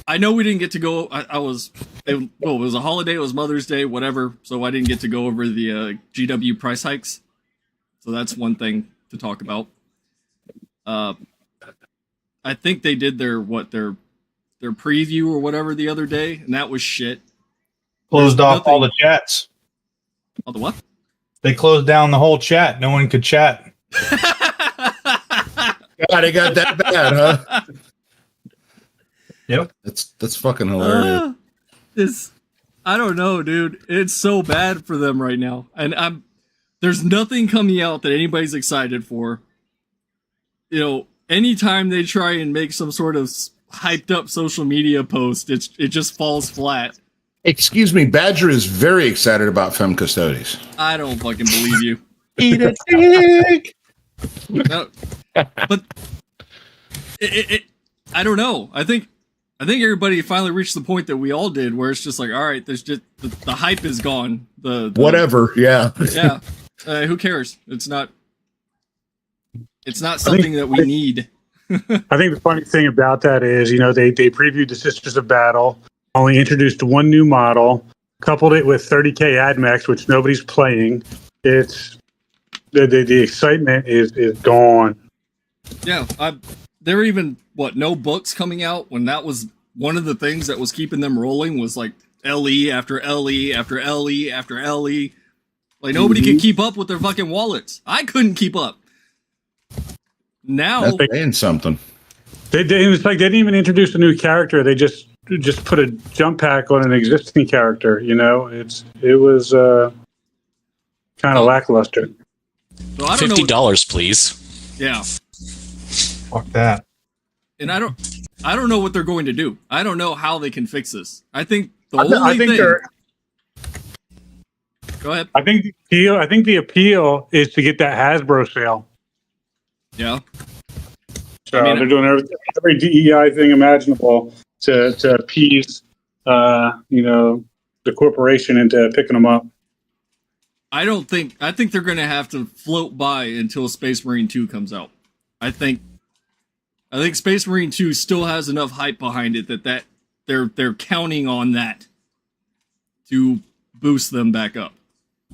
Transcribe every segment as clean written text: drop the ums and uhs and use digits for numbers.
I know we didn't get to go. It was a holiday. It was Mother's Day, whatever. So I didn't get to go over the GW price hikes. So that's one thing to talk about. I think they did their preview or whatever the other day, and that was shit. Closed off all the chats. All the what? They closed down the whole chat. No one could chat. God, it got that bad, huh? Yep. That's fucking hilarious. I don't know, dude. It's so bad for them right now. And there's nothing coming out that anybody's excited for. You know, anytime they try and make some sort of hyped up social media post, it just falls flat. Excuse me, Badger is very excited about Femme Custodes. I don't fucking believe you. Eat a dick. No, but I don't know. I think everybody finally reached the point that we all did, where it's just like, all right, there's just the hype is gone. The whatever, yeah, yeah. Who cares? It's not something that we need. I think the funny thing about that is, you know, they previewed the Sisters of Battle, only introduced one new model, coupled it with 30K AdMax, which nobody's playing. It's the excitement is gone. Yeah, there were even no books coming out when that was one of the things that was keeping them rolling, was like LE after LE after LE after LE. Like nobody could keep up with their fucking wallets. I couldn't keep up. Now that's saying something. It's like they didn't even introduce a new character. They just put a jump pack on an existing character. You know, it was kind of lackluster. So I don't $50, please. Yeah. Fuck that. And I don't know what they're going to do. I don't know how they can fix this. I think the only thing. Go ahead. I think the appeal is to get that Hasbro sale. Yeah. So they're doing every DEI thing imaginable to appease, the corporation into picking them up. I think they're going to have to float by until Space Marine 2 comes out. I think Space Marine 2 still has enough hype behind it that they're counting on that to boost them back up.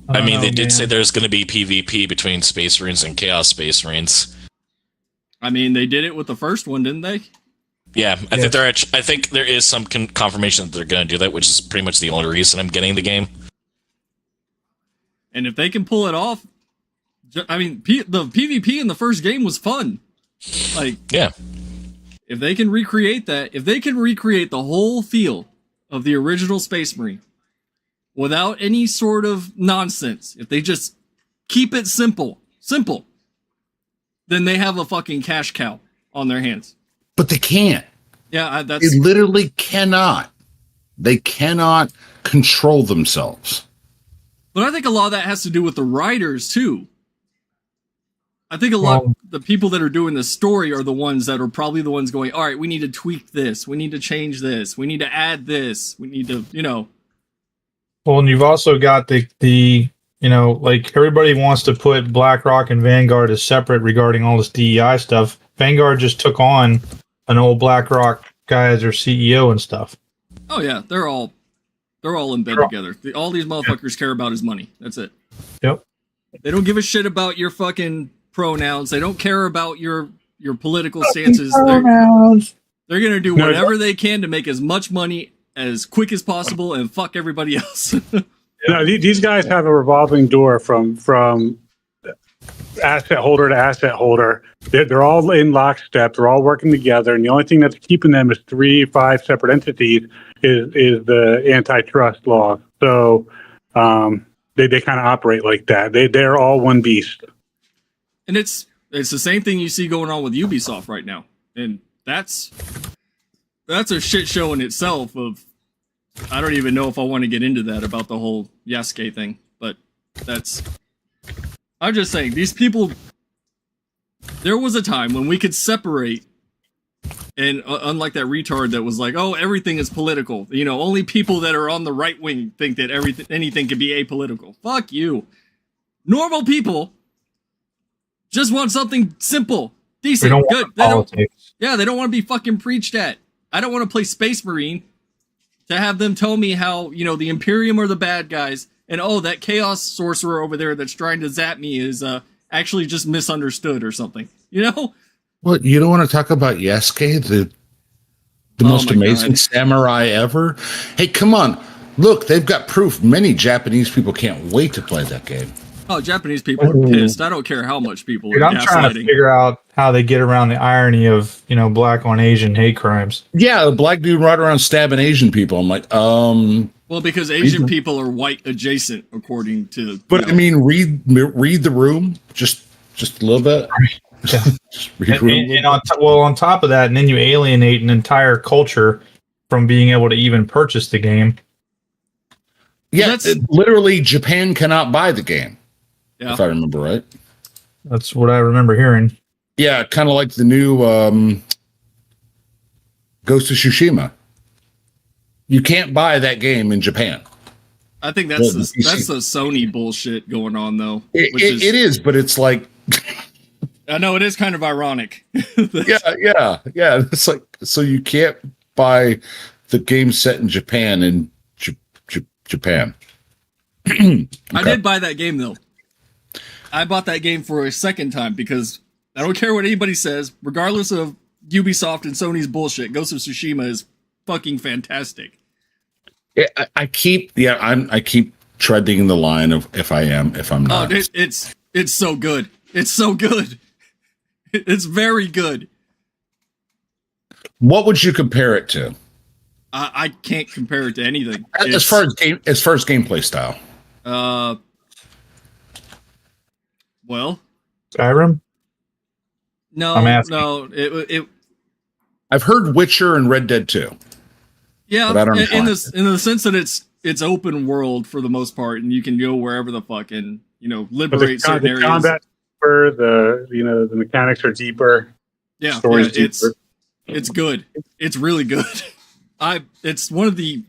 I mean, they did say there's going to be PvP between Space Marines and Chaos Space Marines. I mean, they did it with the first one, didn't they? Yeah, I think there is some confirmation that they're going to do that, which is pretty much the only reason I'm getting the game. And if they can pull it off, I mean, the PvP in the first game was fun. Like, yeah, if they can recreate that, if they can recreate the whole feel of the original Space Marine without any sort of nonsense, if they just keep it simple, then they have a fucking cash cow on their hands. But they can't. Yeah, they literally cannot. They cannot control themselves. But I think a lot of that has to do with the writers too. I think a lot the people that are doing the story are the ones that are probably the ones going, all right, we need to tweak this. We need to change this. We need to add this. We need to, Well, and you've also got the like everybody wants to put BlackRock and Vanguard as separate regarding all this DEI stuff. Vanguard just took on an old BlackRock guy as their CEO and stuff. Oh yeah, they're all in bed together. All these motherfuckers care about is money. That's it. Yep. They don't give a shit about your fucking pronouns. They don't care about your political stances. They're gonna do whatever they can to make as much money as quick as possible and fuck everybody else. No, these guys have a revolving door from asset holder to asset holder. They're all in lockstep. They're all working together, and the only thing that's keeping them is 5 separate entities is the antitrust law. So they kind of operate like that. They're all one beast. And it's the same thing you see going on with Ubisoft right now, and that's a shit show in itself. I don't even know if I want to get into that about the whole Yasuke thing, but I'm just saying, these people, there was a time when we could separate, and unlike that retard that was like, oh, everything is political. Only people that are on the right wing think that anything can be apolitical. Fuck you. Normal people just want something simple, decent, good. They don't want to be fucking preached at. I don't want to play Space Marine to have them tell me how, the Imperium are the bad guys, and that Chaos Sorcerer over there that's trying to zap me is actually just misunderstood or something. Well, you don't want to talk about Yasuke, the most amazing samurai ever? Hey, come on. Look, they've got proof. Many Japanese people can't wait to play that game. Oh, Japanese people are pissed. I don't care how much people are I'm trying to figure out how they get around the irony of, black on Asian hate crimes. Yeah, the black dude right around stabbing Asian people. I'm like, Well, because Asian people are white adjacent, according to... But I mean, read the room, just a little bit. Yeah. And on top of that, and then you alienate an entire culture from being able to even purchase the game. Yeah, literally, Japan cannot buy the game. Yeah. If I remember right. That's what I remember hearing. Yeah, kind of like the new Ghost of Tsushima. You can't buy that game in Japan. I think that's the Sony bullshit going on, though. It is, but it's like... I know, it is kind of ironic. Yeah. It's like, so you can't buy the game set in Japan in Japan. Okay. I did buy that game, though. I bought that game for a second time because I don't care what anybody says, regardless of Ubisoft and Sony's bullshit. Ghost of Tsushima is fucking fantastic. I keep treading the line of if I'm not. Oh, it's so good. It's so good. It's very good. What would you compare it to? I can't compare it to anything. As far as gameplay style. Well, Skyrim? No. I've heard Witcher and Red Dead 2. Yeah, but I don't in the sense that it's open world for the most part, and you can go wherever the fuck and liberate certain areas. Combat, the mechanics are deeper. Yeah, it's good. It's really good. It's one of the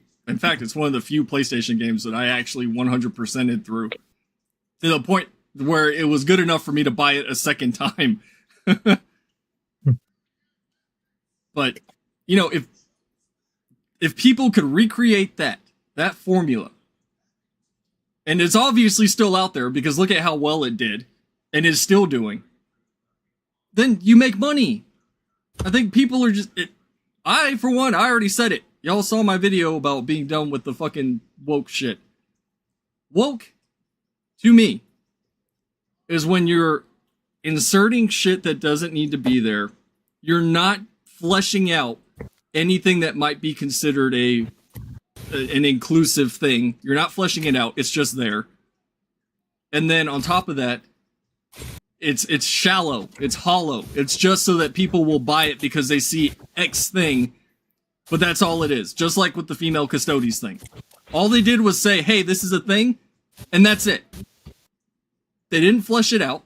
few PlayStation games that I actually 100%ed through to the point where it was good enough for me to buy it a second time. But if people could recreate that formula, and it's obviously still out there because look at how well it did and is still doing, then you make money. I think people are just for one, I already said it. Y'all saw my video about being done with the fucking woke shit. Woke, to me, is when you're inserting shit that doesn't need to be there. You're not fleshing out anything that might be considered an inclusive thing. You're not fleshing it out. It's just there. And then on top of that, it's shallow. It's hollow. It's just so that people will buy it because they see X thing. But that's all it is. Just like with the female custodies thing. All they did was say, hey, this is a thing. And that's it. They didn't flesh it out.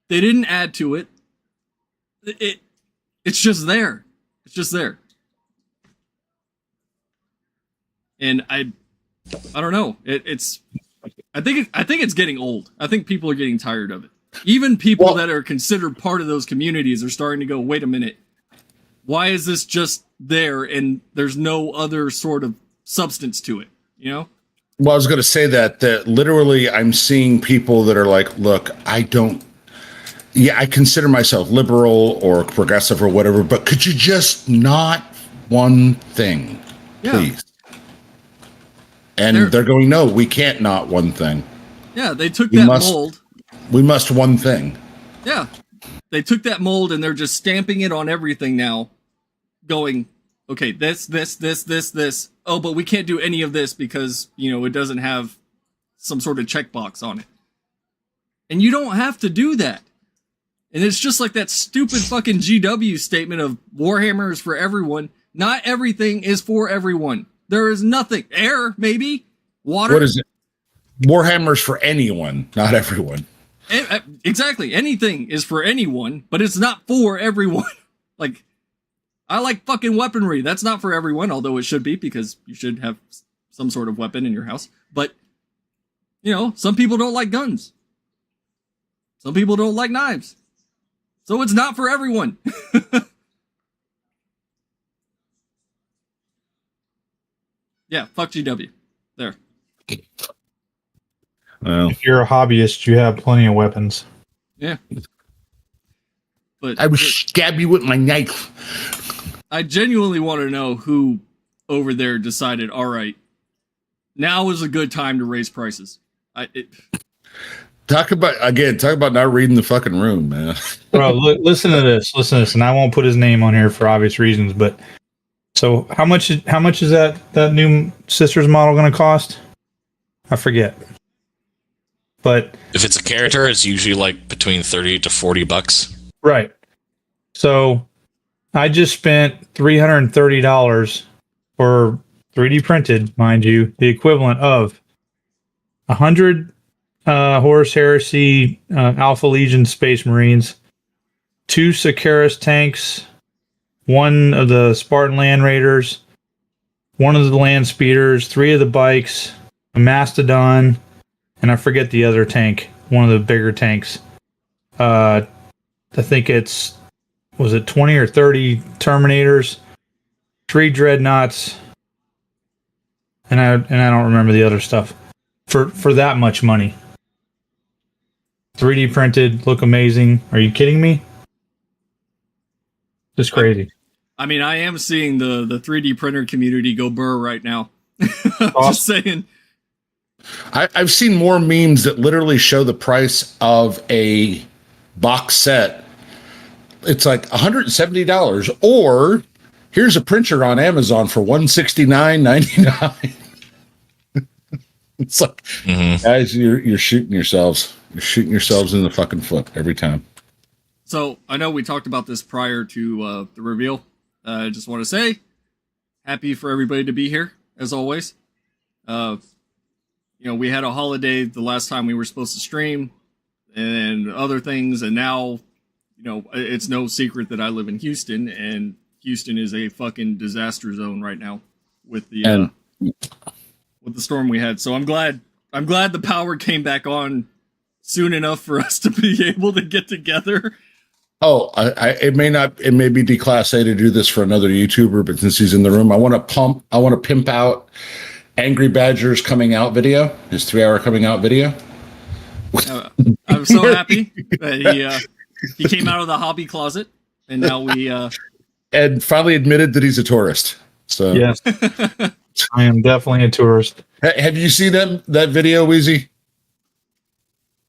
They didn't add to it. It's just there. It's just there. And I don't know. I think it's getting old. I think people are getting tired of it. Even people that are considered part of those communities are starting to go, wait a minute. Why is this just there and there's no other sort of substance to it? Well, I was going to say that literally I'm seeing people that are like, look, I consider myself liberal or progressive or whatever, but could you just not one thing, please? And they're going, no, we can't not one thing. Yeah, they took mold. We must one thing. Yeah, they took that mold and they're just stamping it on everything now, going, okay, this. Oh, but we can't do any of this because, it doesn't have some sort of checkbox on it. And you don't have to do that. And it's just like that stupid fucking GW statement of Warhammer is for everyone. Not everything is for everyone. There is nothing. Air, maybe. Water. What is it? Warhammer's for anyone, not everyone. Exactly. Anything is for anyone, but it's not for everyone. Like, I like fucking weaponry. That's not for everyone, although it should be because you should have some sort of weapon in your house. But, some people don't like guns. Some people don't like knives. So it's not for everyone. Yeah, fuck GW. There. Well, If you're a hobbyist, you have plenty of weapons. Yeah. But I would stab you with my knife. I genuinely want to know who over there decided, all right, now is a good time to raise prices. Talk about not reading the fucking room, man. Bro, listen to this. Listen to this, and I won't put his name on here for obvious reasons. But so, how much is that new Sisters model going to cost? I forget. But If it's a character, it's usually like between $30 to $40. right. So I just spent $330 for 3D printed, mind you, the equivalent of 100 Horus Heresy Alpha Legion Space Marines, 2 Sikaris tanks, 1 of the Spartan Land Raiders, 1 of the Land Speeders, 3 of the bikes, a Mastodon, and I forget the other tank, one of the bigger tanks. I think was it 20 or 30 Terminators, 3 Dreadnoughts, and I don't remember the other stuff. For that much money. 3D printed, look amazing. Are you kidding me? Just crazy. I mean, I am seeing the 3D printer community go burr right now. Just saying. I've seen more memes that literally show the price of a box set. It's like $170, or here's a printer on Amazon for $169.99. It's like, guys, you're shooting yourselves. You're shooting yourselves in the fucking foot every time. So I know we talked about this prior to the reveal. I just want to say, happy for everybody to be here as always. We had a holiday the last time we were supposed to stream, and other things, and now, it's no secret that I live in Houston, and Houston is a fucking disaster zone right now with the storm we had. So I'm glad the power came back on soon enough for us to be able to get together. Oh, it may be declass A to do this for another YouTuber, but since he's in the room, I want to pimp out Angry Badger's coming out video, his 3-hour coming out video. I'm so happy that he came out of the hobby closet, and now we and finally admitted that he's a tourist. So yes, I am definitely a tourist. Have you seen that video, Wheezy?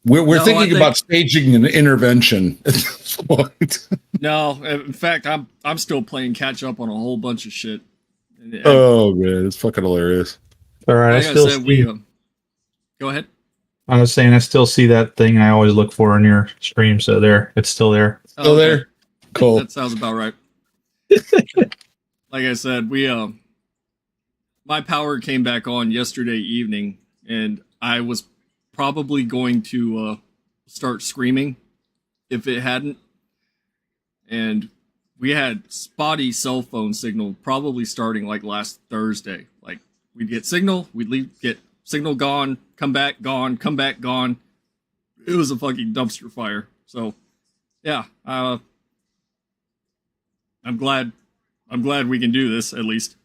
We're thinking about staging an intervention at this point. No, in fact, I'm still playing catch up on a whole bunch of shit. And oh man, it's fucking hilarious. All right, go ahead. I was saying I still see that thing I always look for in your stream. So it's still there. Still there. Cool. That sounds about right. Like I said, my power came back on yesterday evening, and I was probably going to start screaming if it hadn't. And we had spotty cell phone signal probably starting like last Thursday. Like, we'd get signal, get signal gone, come back, gone, come back, gone. It was a fucking dumpster fire. So, yeah, I'm glad we can do this at least.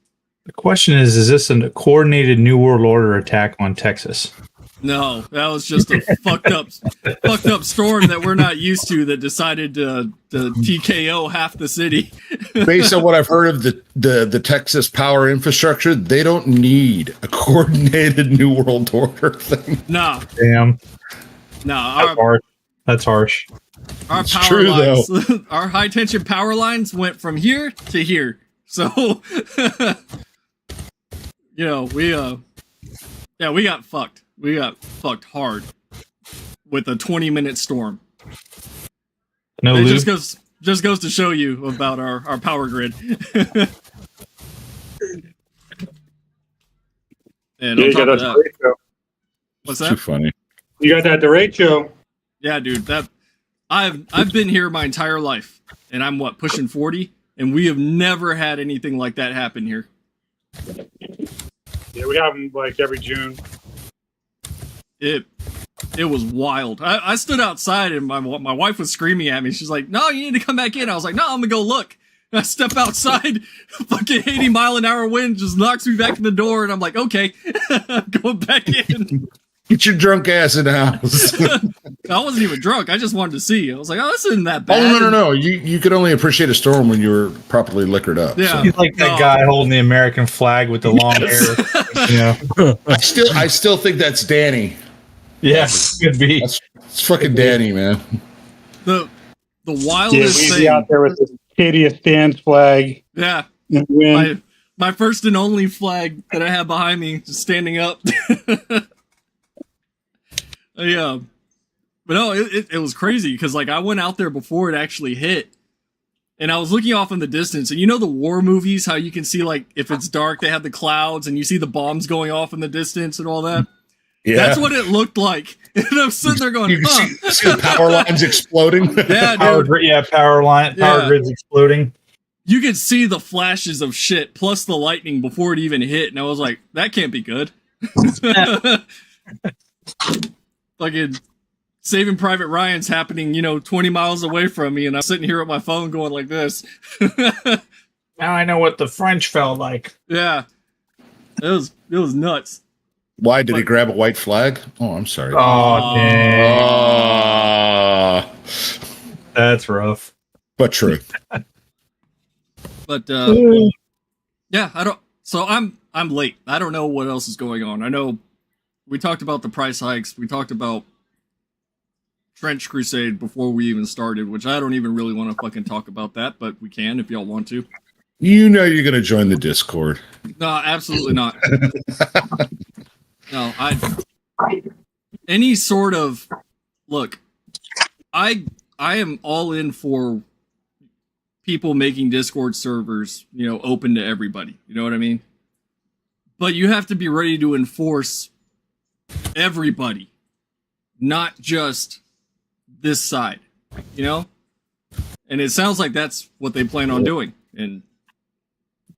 The question is this a coordinated New World Order attack on Texas? No, that was just a fucked up storm that we're not used to that decided to TKO half the city. Based on what I've heard of the Texas power infrastructure, they don't need a coordinated New World Order thing. No. Damn. No. That's harsh. Our it's power true, lines, though. Our high tension power lines went from here to here. So, we got fucked. We got fucked hard with a 20-minute storm. No, it just goes to show you about our power grid. And on top of that, what's that? Too funny. You got that derecho. Yeah, dude. That I've been here my entire life, and I'm pushing 40, and we have never had anything like that happen here. Yeah, we have them like every June. It was wild. I stood outside and my wife was screaming at me. She's like, "No, you need to come back in." I was like, "No, I'm gonna go look." I step outside, fucking 80-mile-an-hour wind just knocks me back in the door, and I'm like, okay, I'm going back in. Get your drunk ass in the house. I wasn't even drunk. I just wanted to see. I was like, oh, this isn't that bad. Oh, no. You could only appreciate a storm when you were properly liquored up. Yeah. He's like that guy holding the American flag with the long hair. Yeah. I still think that's Danny. Yes, could be. It's fucking Danny, man. The Yeah, wildest we'd thing. be out there with the Acadia Stands flag. Yeah. And win. My first and only flag that I have behind me, just standing up. Yeah. But no, it was crazy because like I went out there before it actually hit. And I was looking off in the distance, and you know the war movies, how you can see like if it's dark, they have the clouds, and you see the bombs going off in the distance and all that. Yeah. That's what it looked like. And I'm sitting there going, You can huh. see the power lines exploding. Yeah, Power dude. power Yeah. grids exploding. You could see the flashes of shit plus the lightning before it even hit, and I was like, that can't be good. Fucking Saving Private Ryan's happening, 20 miles away from me, and I'm sitting here at my phone going like this. Now I know what the French felt like. Yeah. It was nuts. Why did he grab a white flag? Oh, I'm sorry. Oh, dang. Ah, That's rough. but true. But yeah, I'm late. I don't know what else is going on. I know we talked about the price hikes. We talked about Trench Crusade before we even started, which I don't even really want to fucking talk about that, but we can if y'all want to. You know you're going to join the Discord. No, absolutely not. No, any sort of look, I am all in for people making Discord servers, open to everybody. You know what I mean? But you have to be ready to enforce everybody, not just this side, And it sounds like that's what they plan on doing. And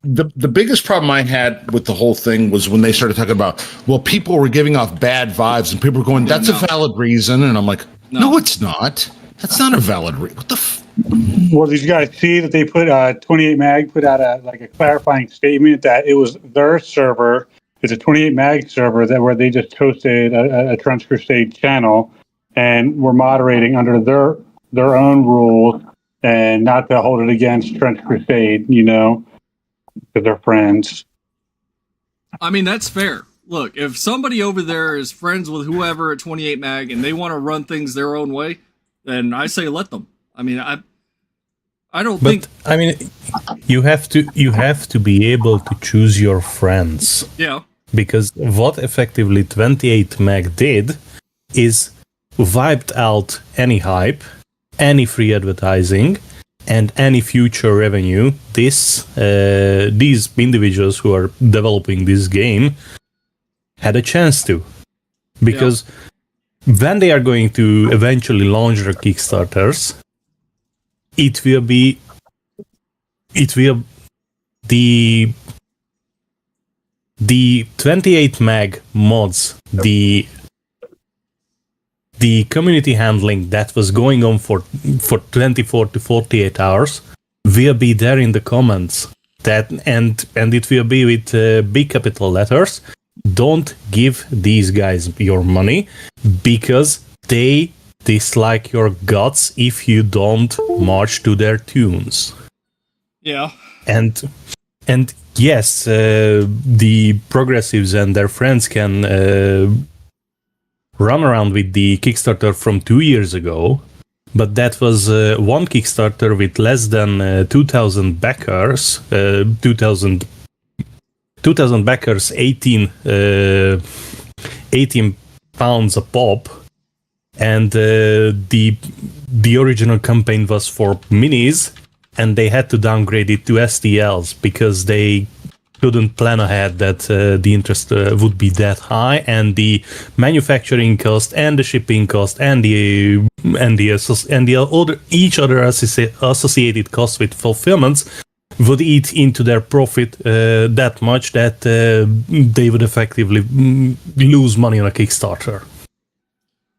The biggest problem I had with the whole thing was when they started talking about, well, people were giving off bad vibes and people were going, that's No. a valid reason. And I'm like, No. no, it's not. That's not a valid reason. What the Well, did you guys see that they put 28 Mag put out a clarifying statement that it was their server? It's a 28 Mag server where they just hosted a Trench Crusade channel and were moderating under their own rules and not to hold it against Trench Crusade, because they're friends. I mean, that's fair. Look, if somebody over there is friends with whoever at 28 Mag and they want to run things their own way, then I say let them. I mean, I don't think. But I mean, you have to be able to choose your friends, Yeah. because what effectively 28 Mag did is wiped out any hype, any free advertising, and any future revenue these individuals who are developing this game had a chance to. Because when they are going to eventually launch their Kickstarters, it will be the 28 Mag mods, the community handling that was going on for 24 to 48 hours will be there in the comments. And it will be with big capital letters. Don't give these guys your money because they dislike your guts if you don't march to their tunes. Yeah. And yes, the progressives and their friends can run around with the Kickstarter from 2 years ago, but that was one Kickstarter with less than 2,000 backers, 2,000 backers, 18 pounds a pop, and the original campaign was for minis, and they had to downgrade it to STLs because they couldn't plan ahead that the interest would be that high, and the manufacturing cost and the shipping cost and the each other associated costs with fulfillments would eat into their profit that much that they would effectively lose money on a Kickstarter.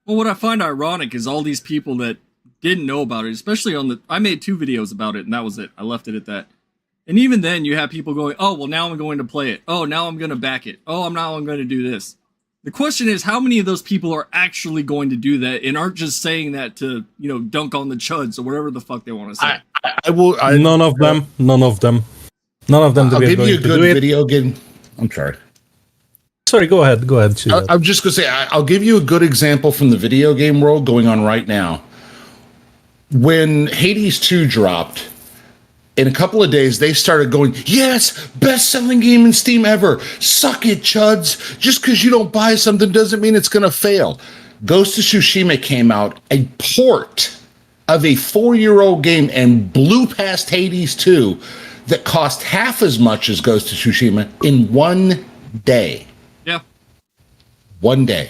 Well, what I find ironic is all these people that didn't know about it, especially I made 2 videos about it, and that was it. I left it at that. And even then, you have people going, oh, well, now I'm going to play it. Oh, now I'm going to back it. Oh, I'm going to do this. The question is, how many of those people are actually going to do that and aren't just saying that to, dunk on the chuds or whatever the fuck they want to say? None of them. None of them. None of them. I'll give you a good video game. I'm sorry. Sorry, go ahead. Go ahead. I'm just going to say, I'll give you a good example from the video game world going on right now. When Hades 2 dropped, in a couple of days, they started going, yes, best-selling game in Steam ever. Suck it, chuds. Just because you don't buy something doesn't mean it's going to fail. Ghost of Tsushima came out, a port of a 4-year-old game, and blew past Hades 2 that cost half as much as Ghost of Tsushima in one day. Yeah. One day.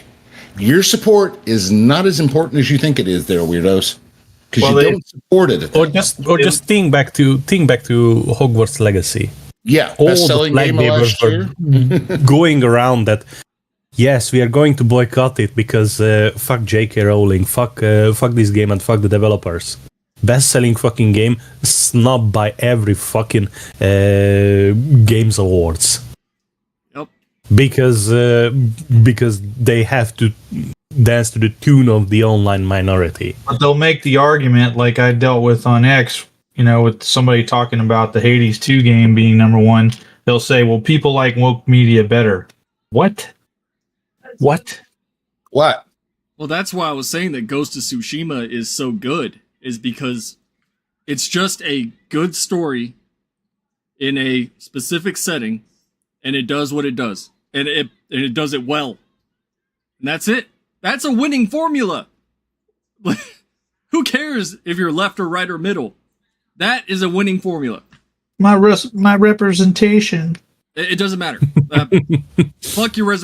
Your support is not as important as you think it is there, weirdos. Because you don't support it. Or just think back to Hogwarts Legacy. Yeah, all best-selling the game of last year. Going around that. Yes, we are going to boycott it because fuck J.K. Rowling, fuck this game and fuck the developers. Best-selling fucking game, snubbed by every fucking games awards. Yep. Because they have to dance to the tune of the online minority. But they'll make the argument, like I dealt with on X, with somebody talking about the Hades 2 game being number 1. They'll say, well, people like woke media better. What? What? Well, that's why I was saying that Ghost of Tsushima is so good, is because it's just a good story in a specific setting, and it does what it does. And it does it well. And that's it. That's a winning formula. Who cares if you're left or right or middle? That is a winning formula. My representation. It doesn't matter. Fuck your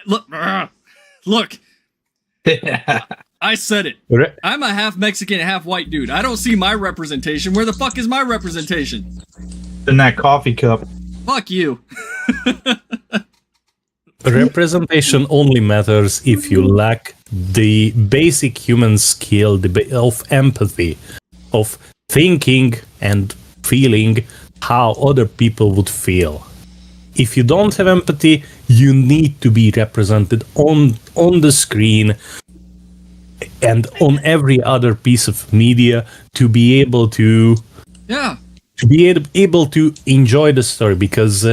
look. I said it. I'm a half Mexican, half white dude. I don't see my representation. Where the fuck is my representation? In that coffee cup. Fuck you. Representation only matters if you lack the basic human skill of empathy, of thinking and feeling how other people would feel. If you don't have empathy, you need to be represented on the screen and on every other piece of media to be able to able to enjoy the story, because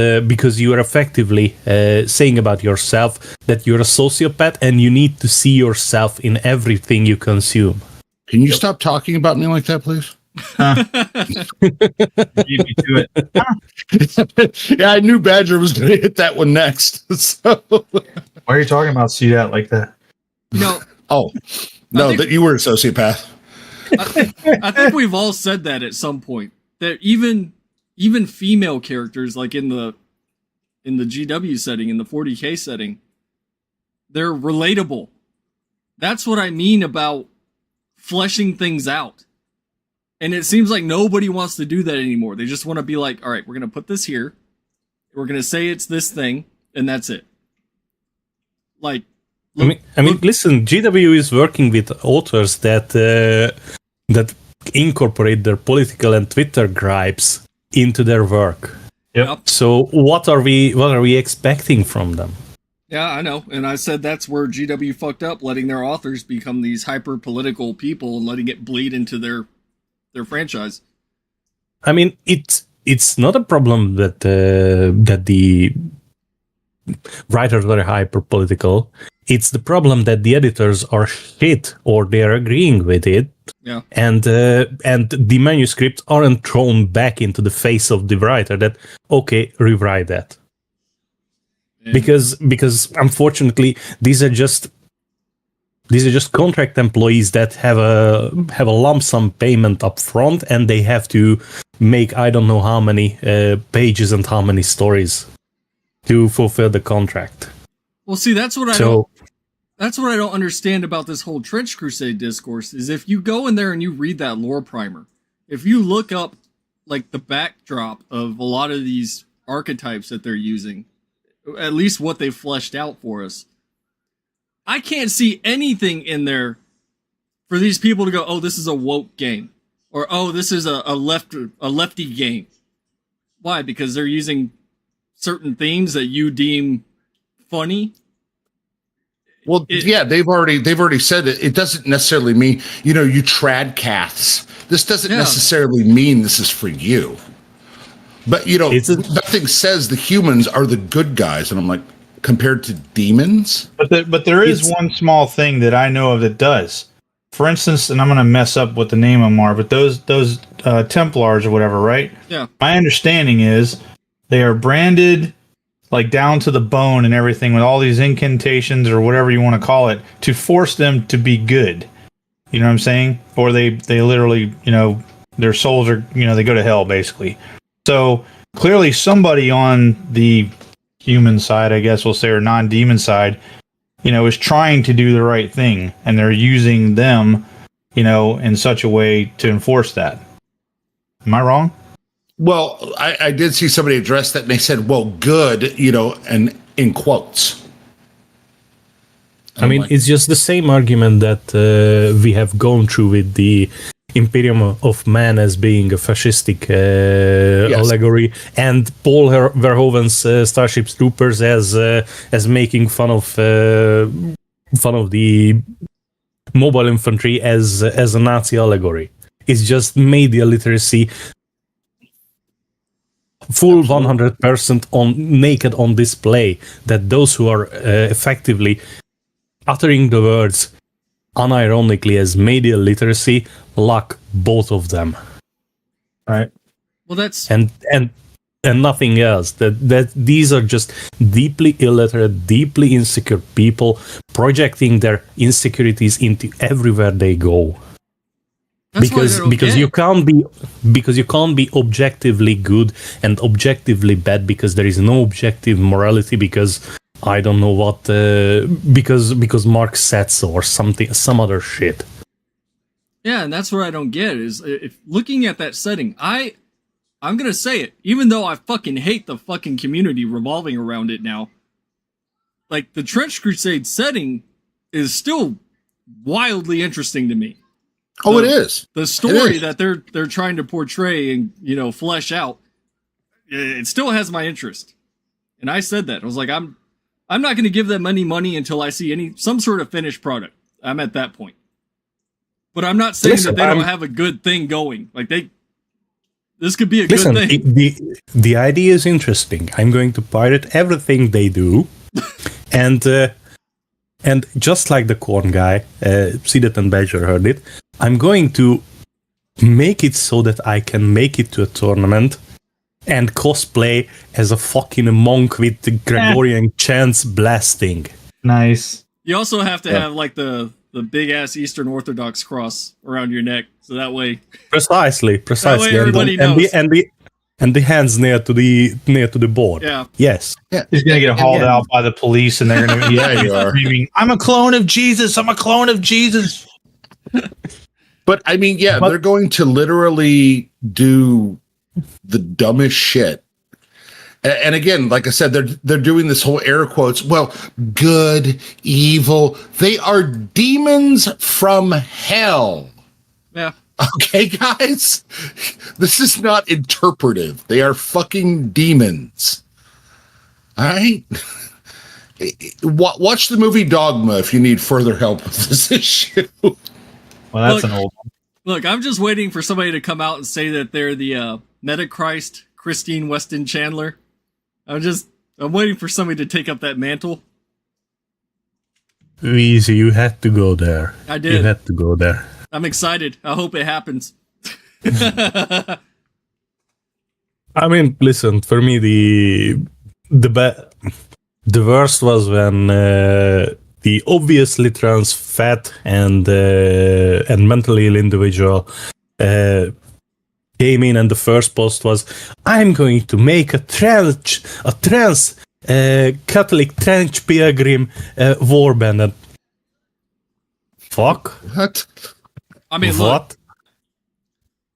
you are effectively saying about yourself that you're a sociopath and you need to see yourself in everything you consume. Can you stop talking about me like that, please? Beat me to it. Yeah, I knew Badger was going to hit that one next. So. Why are you talking about see that like that? That you were a sociopath. I think we've all said that at some point. That even female characters, like in the GW setting, in the 40K setting, they're relatable. That's what I mean about fleshing things out. And it seems like nobody wants to do that anymore. They just want to be like, all right, we're going to put this here. We're going to say it's this thing, and that's it. Like, I mean, listen, GW is working with authors that incorporate their political and Twitter gripes into their work. Yep. So what are we expecting from them? Yeah, I know. And I said that's where GW fucked up, letting their authors become these hyper political people and letting it bleed into their franchise. I mean, it's not a problem that the writers are hyper political. It's the problem that the editors are shit or they're agreeing with it. Yeah. And the manuscripts aren't thrown back into the face of the writer that, okay, rewrite that. Yeah. Because unfortunately these are just contract employees that have a lump sum payment up front, and they have to make I don't know how many pages and how many stories to fulfill the contract. Well, see, that's what I don't understand about this whole Trench Crusade discourse, is if you go in there and you read that lore primer, if you look up like the backdrop of a lot of these archetypes that they're using, at least what they fleshed out for us, I can't see anything in there for these people to go, oh, this is a woke game, or oh, this is a lefty game. Why? Because they're using certain themes that you deem funny. Well, yeah, they've already said it. It doesn't necessarily mean, you trad caths. This doesn't necessarily mean this is for you. But, nothing says the humans are the good guys. And I'm like, compared to demons? But there is one small thing that I know of that does. For instance, and I'm going to mess up what the name of them are, but those Templars or whatever, right? Yeah. My understanding is they are branded like down to the bone and everything with all these incantations or whatever you want to call it to force them to be good. You know what I'm saying? Or they literally, their souls are, they go to hell basically. So clearly somebody on the human side, I guess we'll say, or non-demon side, is trying to do the right thing, and they're using them, in such a way to enforce that. Am I wrong? Well, I did see somebody address that, and they said, well, good, and in quotes. I mean, it's just the same argument that we have gone through with the Imperium of Man as being a fascistic allegory, and Paul Verhoeven's Starship Troopers as making fun of the mobile infantry as a Nazi allegory. It's just media literacy, full 100% naked on display. That those who are effectively uttering the words unironically as media literacy lack both of them. Right. Well, that's and nothing else. That these are just deeply illiterate, deeply insecure people projecting their insecurities into everywhere they go. Because you can't be objectively good and objectively bad, because there is no objective morality, because I don't know what because Marx said so, or some other shit. Yeah, and that's what I don't get is, if looking at that setting, I'm gonna say it, even though I fucking hate the fucking community revolving around it now. Like, the Trench Crusade setting is still wildly interesting to me. It is. The story that they're trying to portray and, flesh out, it still has my interest. And I said that. I was like, I'm not going to give them any money until I see some sort of finished product. I'm at that point. But I'm not saying that they don't have a good thing going. Like, this could be a good thing. The idea is interesting. I'm going to pirate everything they do. And just like the corn guy, Seeded and Badger heard it, I'm going to make it so that I can make it to a tournament and cosplay as a fucking monk with the Gregorian chants blasting. Nice. You also have to have, like, the big ass Eastern Orthodox cross around your neck, so that way. Precisely. That way everybody knows. And the hands near to the board. Yeah. Yes. Yeah. He's gonna get hauled out by the police, and they're gonna be screaming, "I'm a clone of Jesus! I'm a clone of Jesus!" But I mean, they're going to literally do the dumbest shit. And again, like I said, they're doing this whole air quotes. Well, good, evil. They are demons from hell. Yeah. Okay, guys? This is not interpretive. They are fucking demons. All right? Watch the movie Dogma if you need further help with this issue. Well, that's an old one. Look, I'm just waiting for somebody to come out and say that they're the Metachrist Christine Weston Chandler. I'm waiting for somebody to take up that mantle. Easy, you had to go there. I did. You had to go there. I'm excited. I hope it happens. I mean, listen, for me, the worst was when the obviously trans, fat, and mentally ill individual came in, and the first post was, "I'm going to make a trans Catholic trench pilgrim warband." And fuck. What? I mean, what? Look,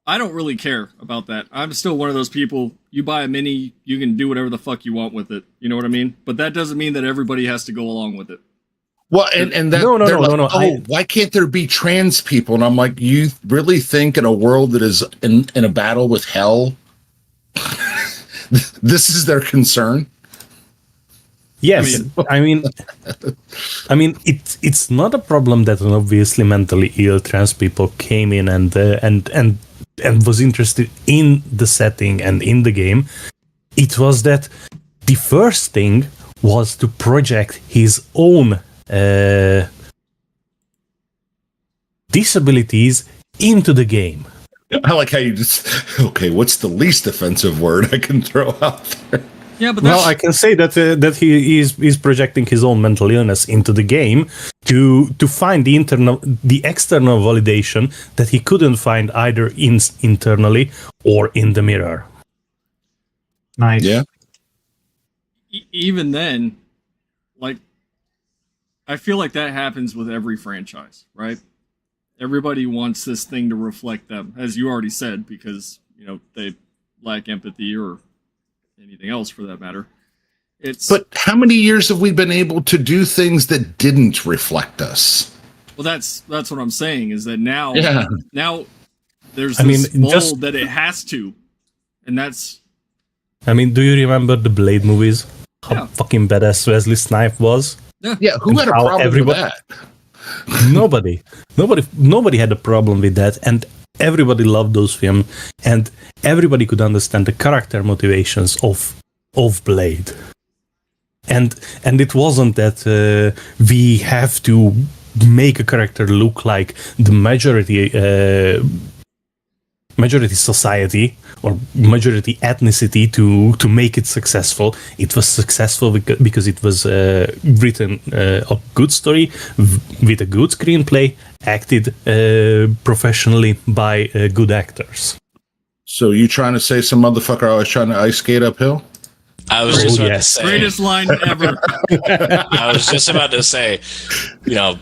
I don't really care about that. I'm still one of those people. You buy a mini, you can do whatever the fuck you want with it. You know what I mean? But that doesn't mean that everybody has to go along with it. Well, and that No, they're like, no. oh, why can't there be trans people? And I'm like, you really think in a world that is in a battle with hell, this is their concern? Yes, I mean, it's not a problem that an obviously mentally ill trans people came in and was interested in the setting and in the game. It was that the first thing was to project his own disabilities into the game. I like how you just, okay, what's the least offensive word I can throw out there? Yeah, but Well, I can say that he is projecting his own mental illness into the game to find the external validation that he couldn't find either internally or in the mirror. Nice. Yeah. even then, like, I feel like that happens with every franchise, right? Everybody wants this thing to reflect them, as you already said, because, they lack empathy or anything else for that matter. But how many years have we been able to do things that didn't reflect us? Well, that's what I'm saying, is that now there's I mean, this mold that it has to, and that's... I mean, do you remember the Blade movies? How fucking badass Wesley Snipes was? Yeah, who had a how problem everybody- with that? Nobody had a problem with that, and everybody loved those films, and everybody could understand the character motivations of Blade. And it wasn't that we have to make a character look like the majority society or majority ethnicity to make it successful. It was successful because it was written a good story with a good screenplay, acted professionally by good actors. So you trying to say some motherfucker always trying to ice skate uphill? I was just about to yes. say. Greatest line ever. I was just about to say,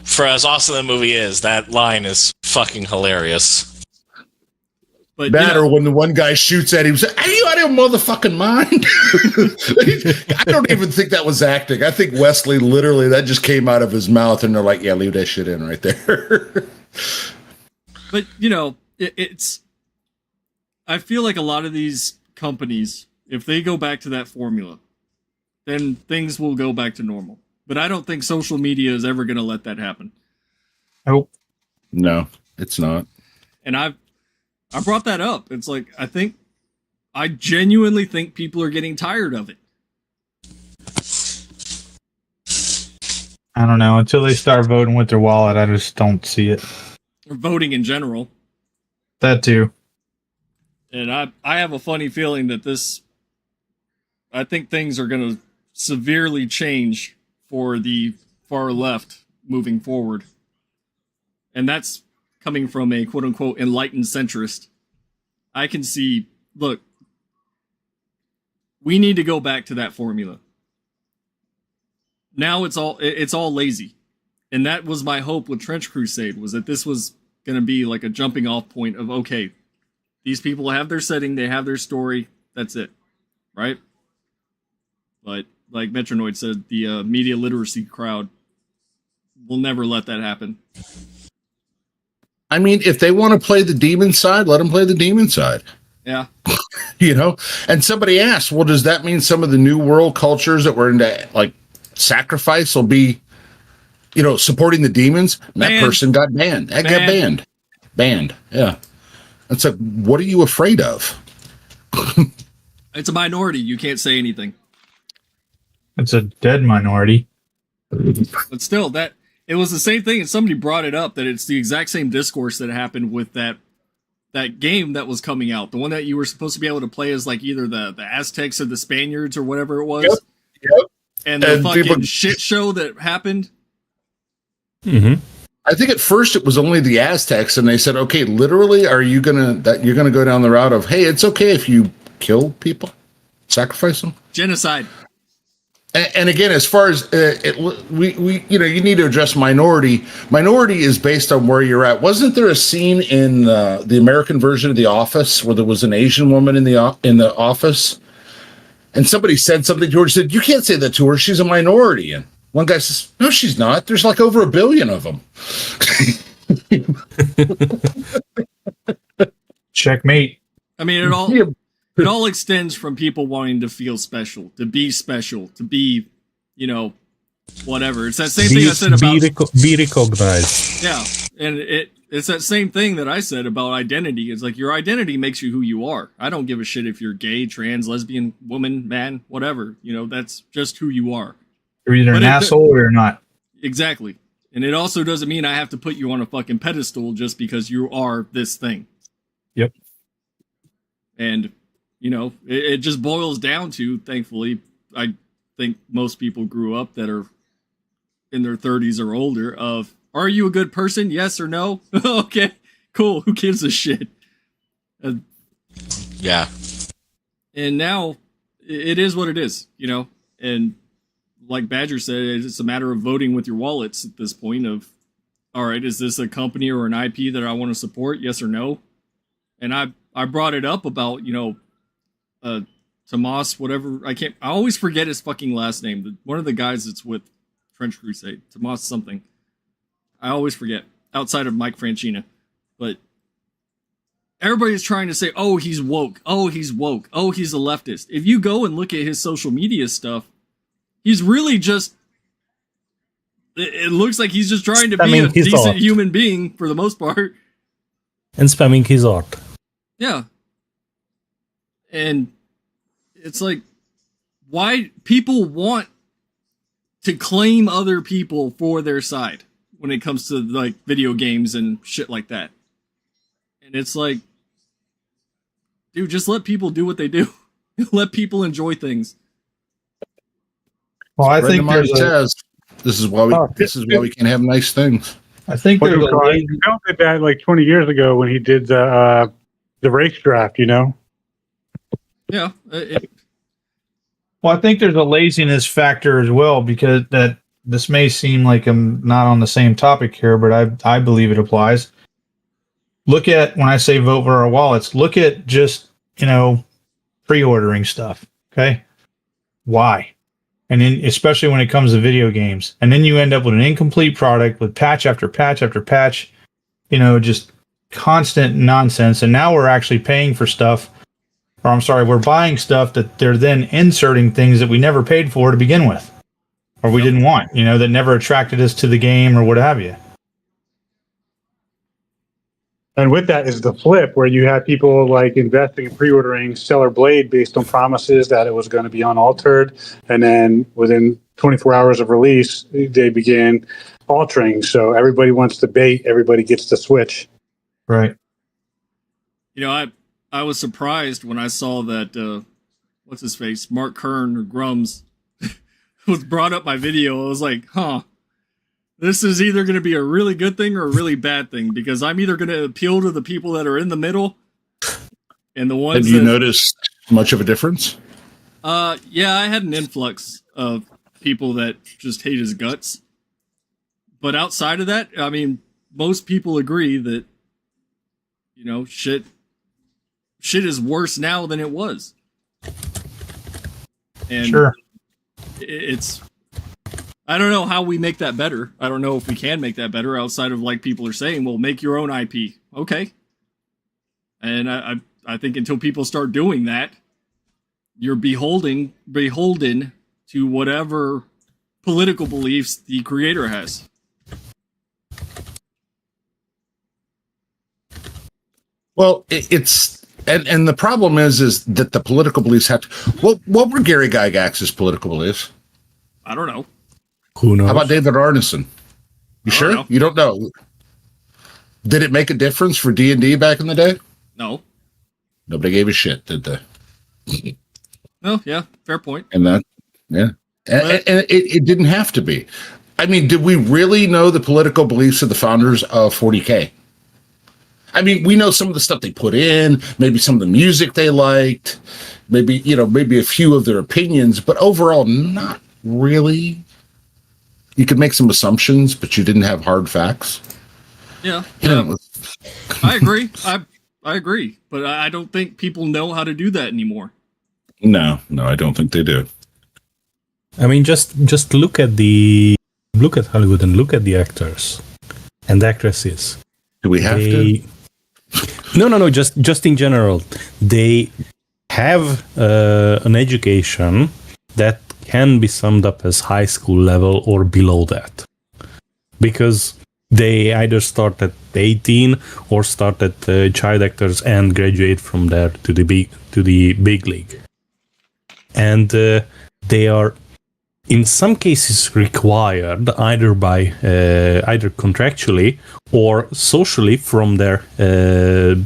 for as awesome the movie is, that line is fucking hilarious. But That or when the one guy shoots at him, say, "Are you out of your motherfucking mind?" I don't even think that was acting. I think Wesley literally that just came out of his mouth, and they're like, "Yeah, leave that shit in right there." But it's. I feel like a lot of these companies, if they go back to that formula, then things will go back to normal. But I don't think social media is ever going to let that happen. Nope. No, it's not. And I brought that up. It's like, I genuinely think people are getting tired of it. I don't know. Until they start voting with their wallet, I just don't see it. Or voting in general. That too. And I have a funny feeling that I think things are going to severely change for the far left moving forward. And that's coming from a quote-unquote enlightened centrist. I can see, look, we need to go back to that formula. Now it's all lazy. And that was my hope with Trench Crusade, was that this was going to be like a jumping off point of, okay, these people have their setting, they have their story, that's it, right? But like Metronoid said, the media literacy crowd will never let that happen. I mean, if they want to play the demon side, let them play the demon side. Yeah. And somebody asked, well, does that mean some of the new world cultures that were into like sacrifice will be, supporting the demons? And that person got banned. That got banned. Banned. Yeah. It's like, what are you afraid of? It's a minority. You can't say anything. It's a dead minority. But still, it was the same thing, and somebody brought it up, that it's the exact same discourse that happened with that game that was coming out. The one that you were supposed to be able to play as like either the Aztecs or the Spaniards or whatever it was. Yep. And the fucking people... shit show that happened. Mm-hmm. I think at first it was only the Aztecs, and they said, "Okay, literally, you're gonna go down the route of, hey, it's okay if you kill people, sacrifice them, Genocide." And again, as far as you need to address minority. Minority is based on where you're at. Wasn't there a scene in the American version of The Office where there was an Asian woman in the office, and somebody said something to her? Said, "You can't say that to her. She's a minority." And One guy says, no, she's not. There's like over 1 billion of them. Checkmate. I mean, it all Yeah. it all extends from people wanting to feel special, to be, you know, whatever. It's that same thing I said about be recognized. yeah, and it's that same thing that I said about identity. It's like your identity makes you who you are. I don't give a shit if you're gay, trans, lesbian, woman, man, whatever. You know, that's just who you are. You're either But an it- asshole or you're not. Exactly. And it also doesn't mean I have to put you on a fucking pedestal just because you are this thing. Yep. And, you know, it just boils down to, thankfully, I think most people grew up that are in their 30s or older of, are you a good person? Yes or no? Okay, cool. Who gives a shit? Yeah. And now it is what it is, you know? And like Badger said, it's a matter of voting with your wallets at this point of, all right, is this a company or an IP that I want to support? Yes or no? And I brought it up about, you know, Tomas, whatever. I always forget his fucking last name. One of the guys that's with Trench Crusade, Tomas something. I always forget, outside of Mike Franchina. But everybody's trying to say, oh, he's woke. Oh, he's woke. Oh, he's a leftist. If you go and look at his social media stuff, he's really just, it looks like he's just trying to be Spamming a his decent art. human being for the most part. And spamming his art. Yeah. And it's like, why people want to claim other people for their side when it comes to like video games and shit like that. And it's like, dude, just let people do what they do. Let people enjoy things. Well, I think Marty there's a, says this is why we can't have nice things. I think What there's do we a call it? lazy, Phil did that like 20 years ago when he did the race draft, you know? Yeah. well, I think there's a laziness factor as well, because that this may seem like I'm not on the same topic here, but I believe it applies. Look at, when I say vote for our wallets, look at just, you know, pre-ordering stuff. Okay. Why? And then, especially when it comes to video games, and then you end up with an incomplete product with patch after patch after patch, you know, just constant nonsense. And now we're actually paying for stuff, or I'm sorry, we're buying stuff that they're then inserting things that we never paid for to begin with, or we didn't want, you know, that never attracted us to the game or what have you. And with that is the flip, where you have people like investing in pre-ordering Stellar Blade based on promises that it was going to be unaltered, and then within 24 hours of release, they began altering. So everybody wants the bait, everybody gets the Switch. Right. You know, I was surprised when I saw that, what's his face? Mark Kern or Grums was brought up my video. I was like, huh. This is either going to be a really good thing or a really bad thing, because I'm either going to appeal to the people that are in the middle and the ones Have you that, noticed much of a difference? yeah, I had an influx of people that just hate his guts. But outside of that, I mean, most people agree that, you know, shit is worse now than it was. And Sure. it's, I don't know how we make that better. I don't know if we can make that better outside of like people are saying, well, make your own IP. Okay. And I think until people start doing that, you're beholden to whatever political beliefs the creator has. Well, it's and the problem is that the political beliefs have to. What were Gary Gygax's political beliefs? I don't know. Who knows? How about David Arneson? You I sure? don't know. You don't know? Did it make a difference for D&D back in the day? No. Nobody gave a shit, did they? No, yeah, fair point. And that, yeah. And it didn't have to be. I mean, did we really know the political beliefs of the founders of 40K? I mean, we know some of the stuff they put in, maybe some of the music they liked, maybe a few of their opinions, but overall, not really. You could make some assumptions, but you didn't have hard facts. Yeah. You know, I agree. I agree. But I don't think people know how to do that anymore. no, I don't think they do. I mean, just look at Hollywood and look at the actors and actresses. Do we have to? No. Just in general, they have an education that can be summed up as high school level or below that, because they either start at 18 or start at child actors and graduate from there to the big league, and they are in some cases required either contractually or socially from their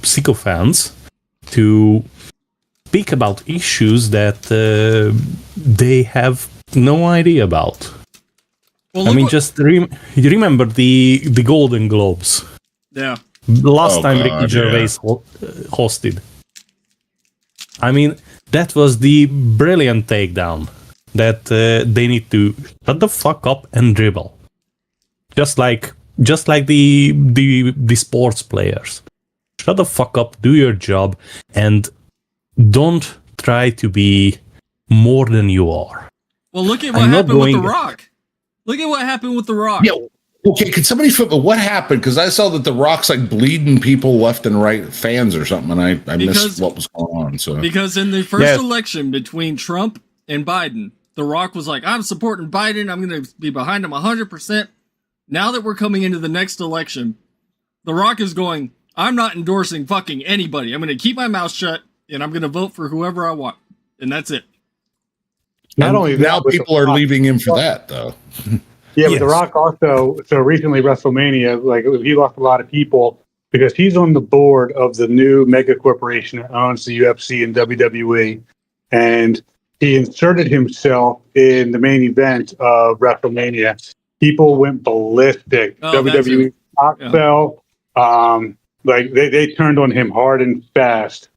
sycophants to speak about issues that they have no idea about. Well, I look mean, what- just you remember the Golden Globes. yeah. Last Oh, time God, Ricky Gervais hosted. I mean, that was the brilliant takedown that they need to shut the fuck up and dribble, just like the sports players. Shut the fuck up, do your job, and don't try to be more than you are. Well, look at what I'm not happened with The going- Rock. Look at what happened with The Rock. Yeah. Okay, can somebody flip what happened? Because I saw that The Rock's like bleeding people left and right, fans or something, and I Because- missed what was going on. So Because in the first Yeah. election between Trump and Biden, The Rock was like, I'm supporting Biden. I'm going to be behind him 100%. Now that we're coming into the next election, The Rock is going, I'm not endorsing fucking anybody. I'm going to keep my mouth shut and I'm going to vote for whoever I want. And that's it. Not And only now that, but people The are Rock- leaving him for that, though. Yeah, but Yes. The Rock also, so recently WrestleMania, like he lost a lot of people because he's on the board of the new mega corporation that owns the UFC and WWE. And he inserted himself in the main event of WrestleMania. People went ballistic. Oh, that's WWE it. stock Yeah. fell. Like they turned on him hard and fast.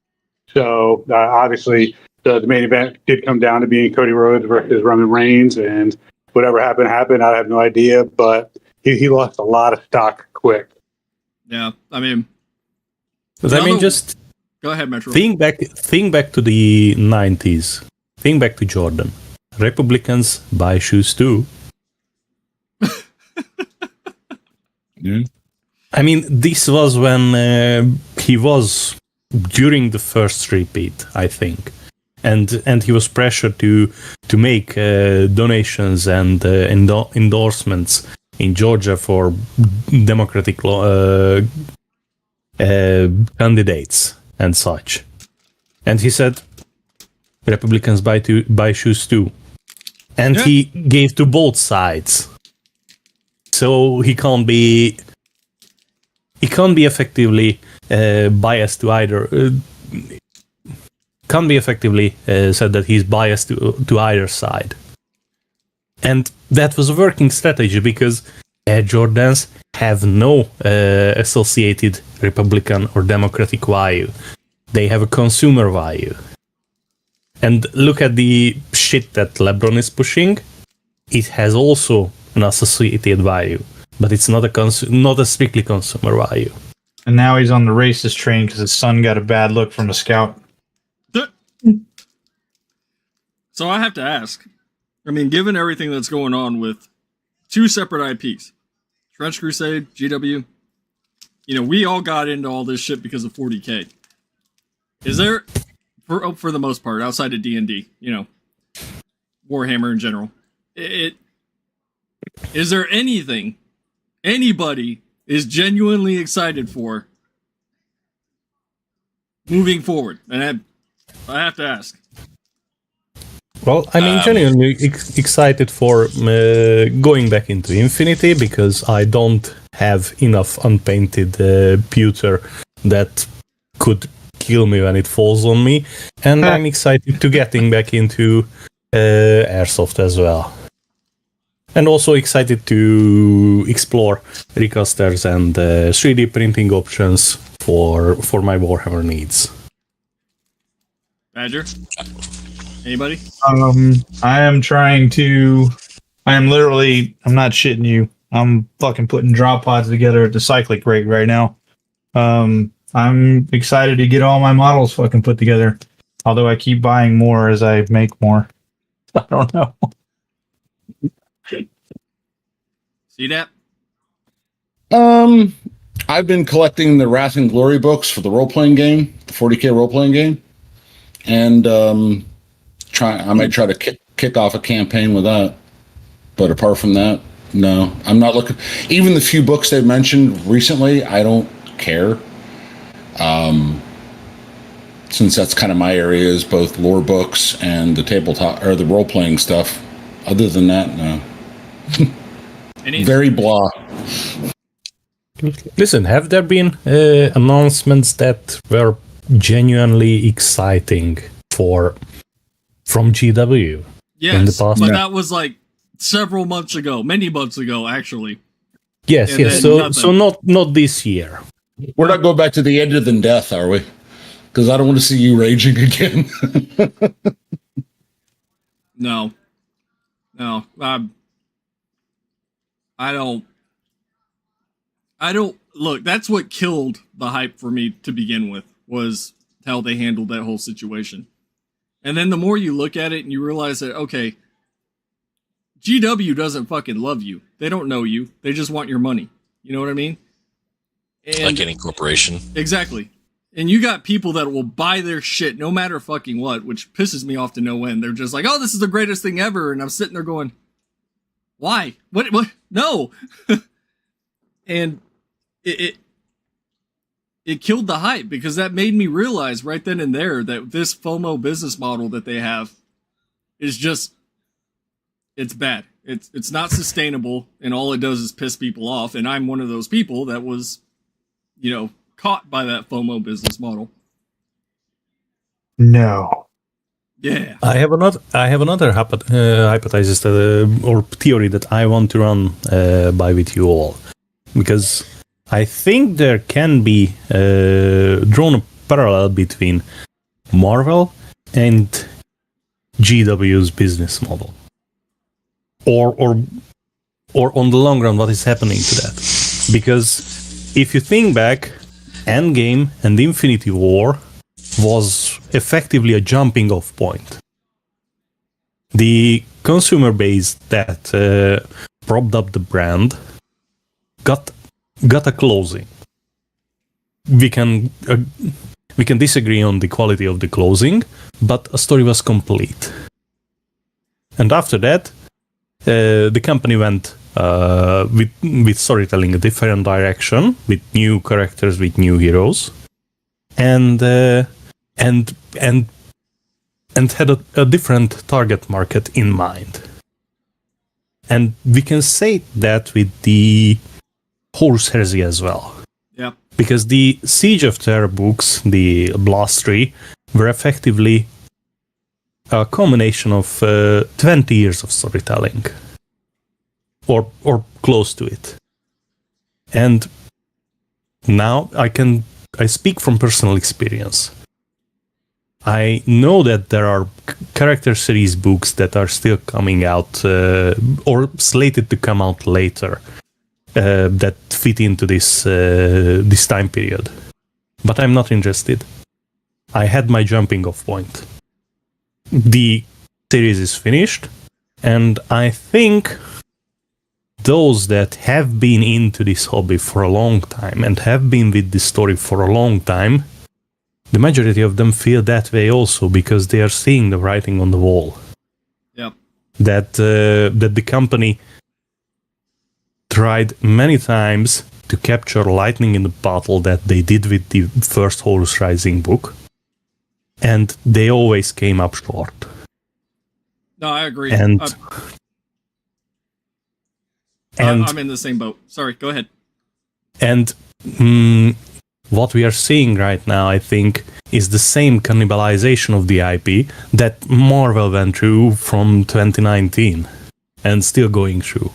So obviously the main event did come down to being Cody Rhodes versus Roman Reigns, and whatever happened. I have no idea, but he lost a lot of stock quick. Yeah. I mean, But I mean, Another- just go ahead, Metro. think back to the 90s. Think back to Jordan. Republicans buy shoes too. Yeah. I mean, this was when he was during the first repeat, I think, and he was pressured to make donations and endorsements in Georgia for Democratic candidates and such. And he said, Republicans buy shoes too, and Yeah. he gave to both sides. So he can't be effectively biased to either. Can't be effectively said that he's biased to either side. And that was a working strategy because Air Jordans have no associated Republican or Democratic value. They have a consumer value. And look at the shit that LeBron is pushing. It has also an associated value, but it's not not a strictly consumer value. And now he's on the racist train because his son got a bad look from a scout. So I have to ask. I mean, given everything that's going on with two separate IPs, Trench Crusade, GW, we all got into all this shit because of 40K. Is there, for the most part, outside of D&D, Warhammer in general, is there anything anybody is genuinely excited for moving forward? And I have to ask. Well, I mean, genuinely excited for going back into Infinity because I don't have enough unpainted pewter that could kill me when it falls on me, and I'm excited to getting back into Airsoft as well. And also excited to explore recasters and 3D printing options for my Warhammer needs. Badger? Anybody? I'm not shitting you. I'm fucking putting drop pods together at the cyclic rig right now. I'm excited to get all my models fucking put together. Although I keep buying more as I make more. I don't know. See that? I've been collecting the Wrath and Glory books for the role playing game, the 40K role playing game, and I might try to kick off a campaign with that. But apart from that, no, I'm not looking. Even the few books they've mentioned recently, I don't care. Since that's kind of my area, is both lore books and the tabletop or the role playing stuff. Other than that, no. Very blah. Listen, have there been announcements that were genuinely exciting from GW? Yes, in the past? but that was like several months ago, many months ago, actually. Yes, And yes. then So not this year. We're not going back to the end of than death, are we? Because I don't want to see you raging again. No. I don't look. That's what killed the hype for me to begin with, was how they handled that whole situation. And then the more you look at it and you realize that, okay, GW doesn't fucking love you. They don't know you. They just want your money. You know what I mean? And Like any corporation. exactly. And you got people that will buy their shit no matter fucking what, which pisses me off to no end. They're just like, oh, this is the greatest thing ever. And I'm sitting there going, why? What? No. And it killed the hype, because that made me realize right then and there that this FOMO business model that they have is just, it's bad. It's not sustainable, and all it does is piss people off. And I'm one of those people that was, caught by that FOMO business model. No. Yeah. I have another hypothesis or theory that I want to run by with you all, because I think there can be drawn a parallel between Marvel and GW's business model, or on the long run, what is happening to that? Because if you think back, Endgame and Infinity War was effectively a jumping off point. The consumer base that propped up the brand got a closing. We can disagree on the quality of the closing, but a story was complete. And after that, the company went with storytelling a different direction, with new characters, with new heroes, and had a different target market in mind. And we can say that with the Horus Heresy as well. Yeah. Because the Siege of Terror books, the Blast Tree, were effectively a combination of 20 years of storytelling. Or close to it. And now I speak from personal experience. I know that there are character series books that are still coming out or slated to come out later that fit into this time period. But I'm not interested. I had my jumping off point. The series is finished, and I think those that have been into this hobby for a long time and have been with this story for a long time, the majority of them feel that way also, because they are seeing the writing on the wall. Yep. That the company tried many times to capture lightning in the bottle that they did with the first Horus Rising book, and they always came up short. No, I agree. And I'm in the same boat. Sorry, go ahead. And what we are seeing right now, I think, is the same cannibalization of the IP that Marvel went through from 2019 and still going through.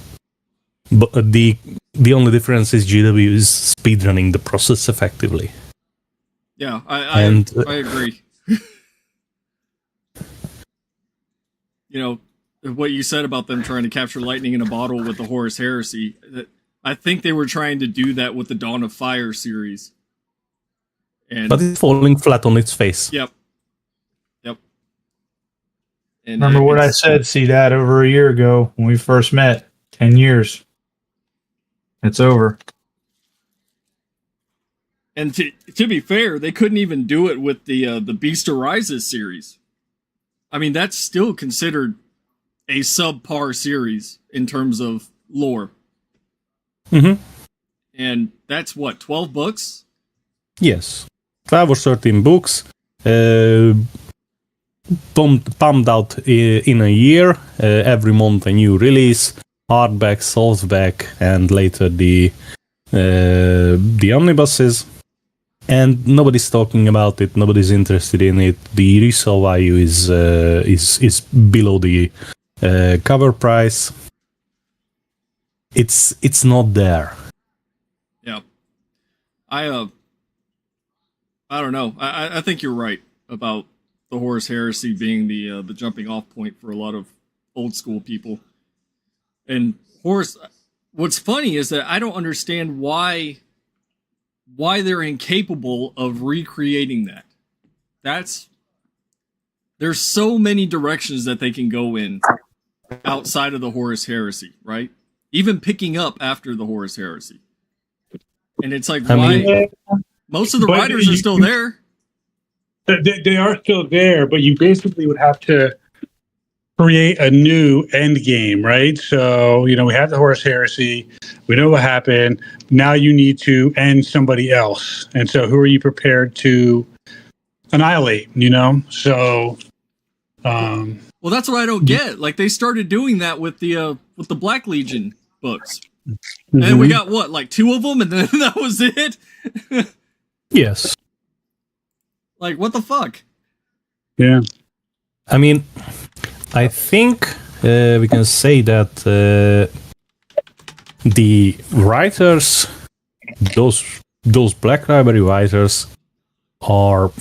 But the only difference is GW is speedrunning the process effectively. Yeah, I agree. What you said about them trying to capture lightning in a bottle with the Horus Heresy, I think they were trying to do that with the Dawn of Fire series. But it's falling flat on its face. Yep. And Remember what I it's- said? See that over a year ago when we first met. 10 years. It's over. And to be fair, they couldn't even do it with the Beast Arises series. I mean, that's still considered a subpar series in terms of lore. Mm-hmm. And that's what, 12 books? Yes, 12 or 13 books, pumped out in a year. Every month a new release, hardback, softback, and later the omnibuses. And nobody's talking about it. Nobody's interested in it. The resale value is below the cover price. It's not there. Yeah. I don't know. I think you're right about the Horus Heresy being the jumping off point for a lot of old school people. And Horus, what's funny is that I don't understand why they're incapable of recreating that. There's so many directions that they can go in outside of the Horus Heresy, right? Even picking up after the Horus Heresy. And it's like, why? Most of the But writers are still there. They are still there, but you basically would have to create a new end game, right? So, we have the Horus Heresy. We know what happened. Now you need to end somebody else. And so who are you prepared to annihilate, So, Well, that's what I don't get. Like, they started doing that with the Black Legion books. And we got, what, like 2 of them? And then that was it? Yes. Like, what the fuck? yeah. I mean, I think we can say that the writers, those Black Library writers, are,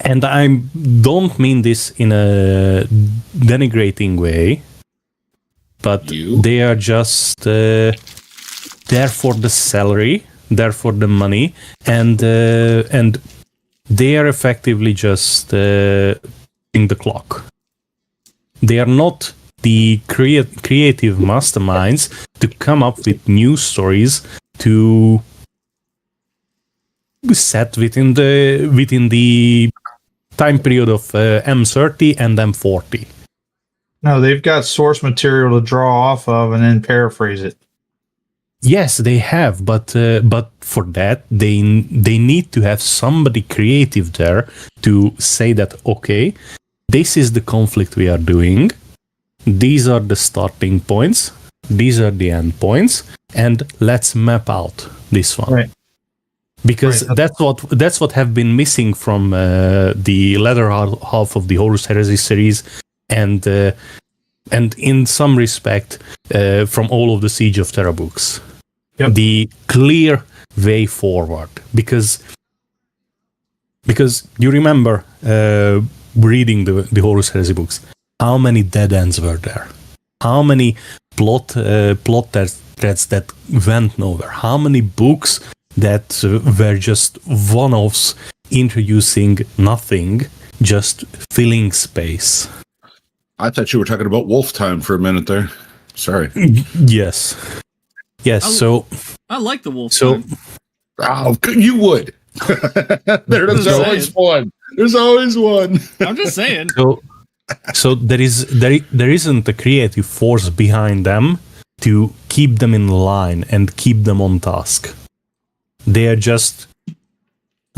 and I don't mean this in a denigrating way, but they are just there for the salary, there for the money, and they are effectively just in the clock. They are not the creative masterminds to come up with new stories to set within the time period of M30 and M40. No, they've got source material to draw off of and then paraphrase it. Yes, they have, but for that they need to have somebody creative there to say that, okay, this is the conflict we are doing. These are the starting points. These are the end points, and let's map out this one. Right. Because Right. that's what have been missing from the latter half of the Horus Heresy series, and in some respect from all of the Siege of Terra books. Yep. The clear way forward, because you remember reading the Horus Heresy books, how many dead ends were there, how many plot threads that went nowhere, how many books that were just one-offs introducing nothing, just filling space. I thought you were talking about Wolf Time for a minute there. Sorry. Yes. So I like the Wolf. So- Time. Oh, you would. There's Just always saying. one. There's always one. I'm just saying. So there isn't a creative force behind them to keep them in line and keep them on task. They are just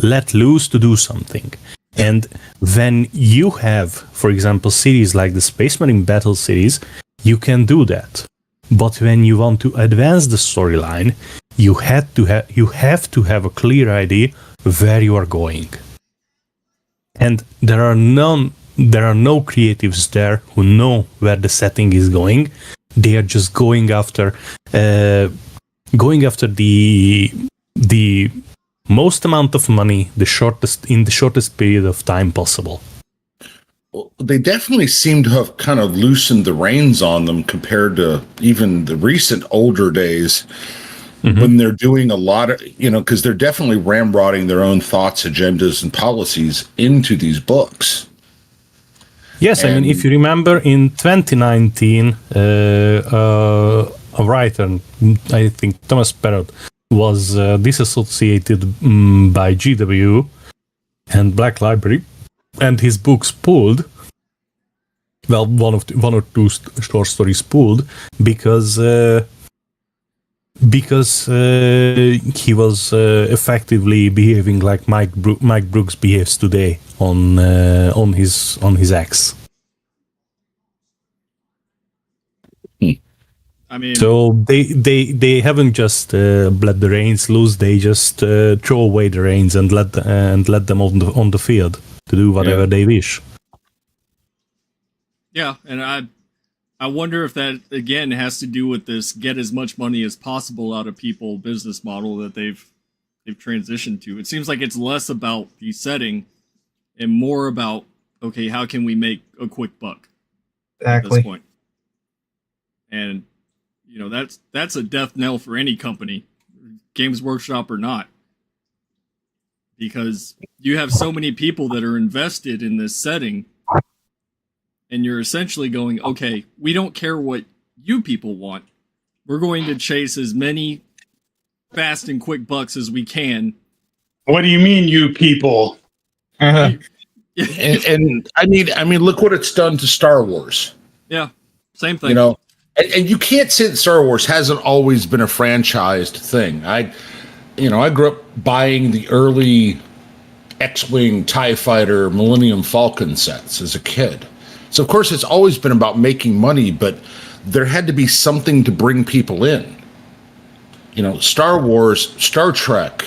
let loose to do something. And when you have, for example, series like the Space Marine Battle series, you can do that. But when you want to advance the storyline, you have to have a clear idea where you are going. And there are no creatives there who know where the setting is going. They are just going after the most amount of money, in the shortest period of time possible. Well, they definitely seem to have kind of loosened the reins on them compared to even the recent older days. when they're doing a lot of, because they're definitely ramrodding their own thoughts, agendas, and policies into these books. Yes, I mean, if you remember in 2019, a writer, I think Thomas Perrott, was disassociated by GW and Black Library, and his books pulled. Well, one or two short stories pulled because he was effectively behaving like Mike Brooks behaves today on his ex. I mean, So they haven't just let the reins loose. They just throw away the reins and let them on the field to do whatever they wish. yeah, and I wonder if that again has to do with this get as much money as possible out of people business model that they've transitioned to. It seems like it's less about the setting and more about, okay, how can we make a quick buck at this Exactly. point? And that's a death knell for any company, Games Workshop or not, because you have so many people that are invested in this setting, and you're essentially going, okay, we don't care what you people want. We're going to chase as many fast and quick bucks as we can. What do you mean, you people? And I mean, look what it's done to Star Wars. Yeah, same thing. And you can't say that Star Wars hasn't always been a franchised thing. I grew up buying the early X-Wing, TIE Fighter, Millennium Falcon sets as a kid. So of course it's always been about making money, but there had to be something to bring people in. Star Wars, Star Trek,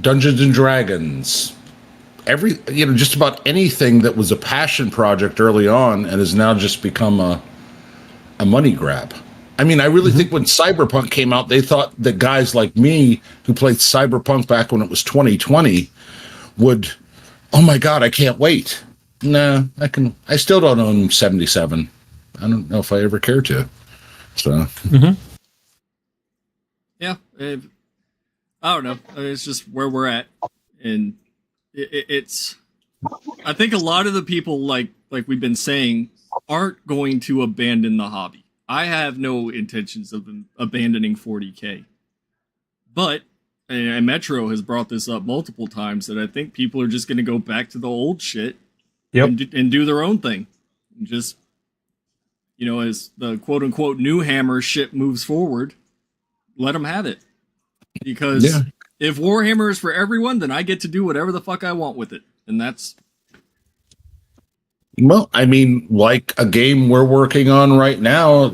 Dungeons and Dragons, just about anything that was a passion project early on and has now just become a money grab. I mean, I really think when Cyberpunk came out, they thought that guys like me who played Cyberpunk back when it was 2020 would, oh my God, I can't wait. Nah, I still don't own 77. I don't know if I ever care to. So. Yeah, I don't know. It's just where we're at, and it's. I think a lot of the people, like we've been saying, aren't going to abandon the hobby. I have no intentions of abandoning 40K, but and Metro has brought this up multiple times that I think people are just going to go back to the old shit, and do their own thing, and just as the quote unquote new Hammer shit moves forward. Let them have it. Because if Warhammer is for everyone, then I get to do whatever the fuck I want with it. And that's... Well, I mean, like a game we're working on right now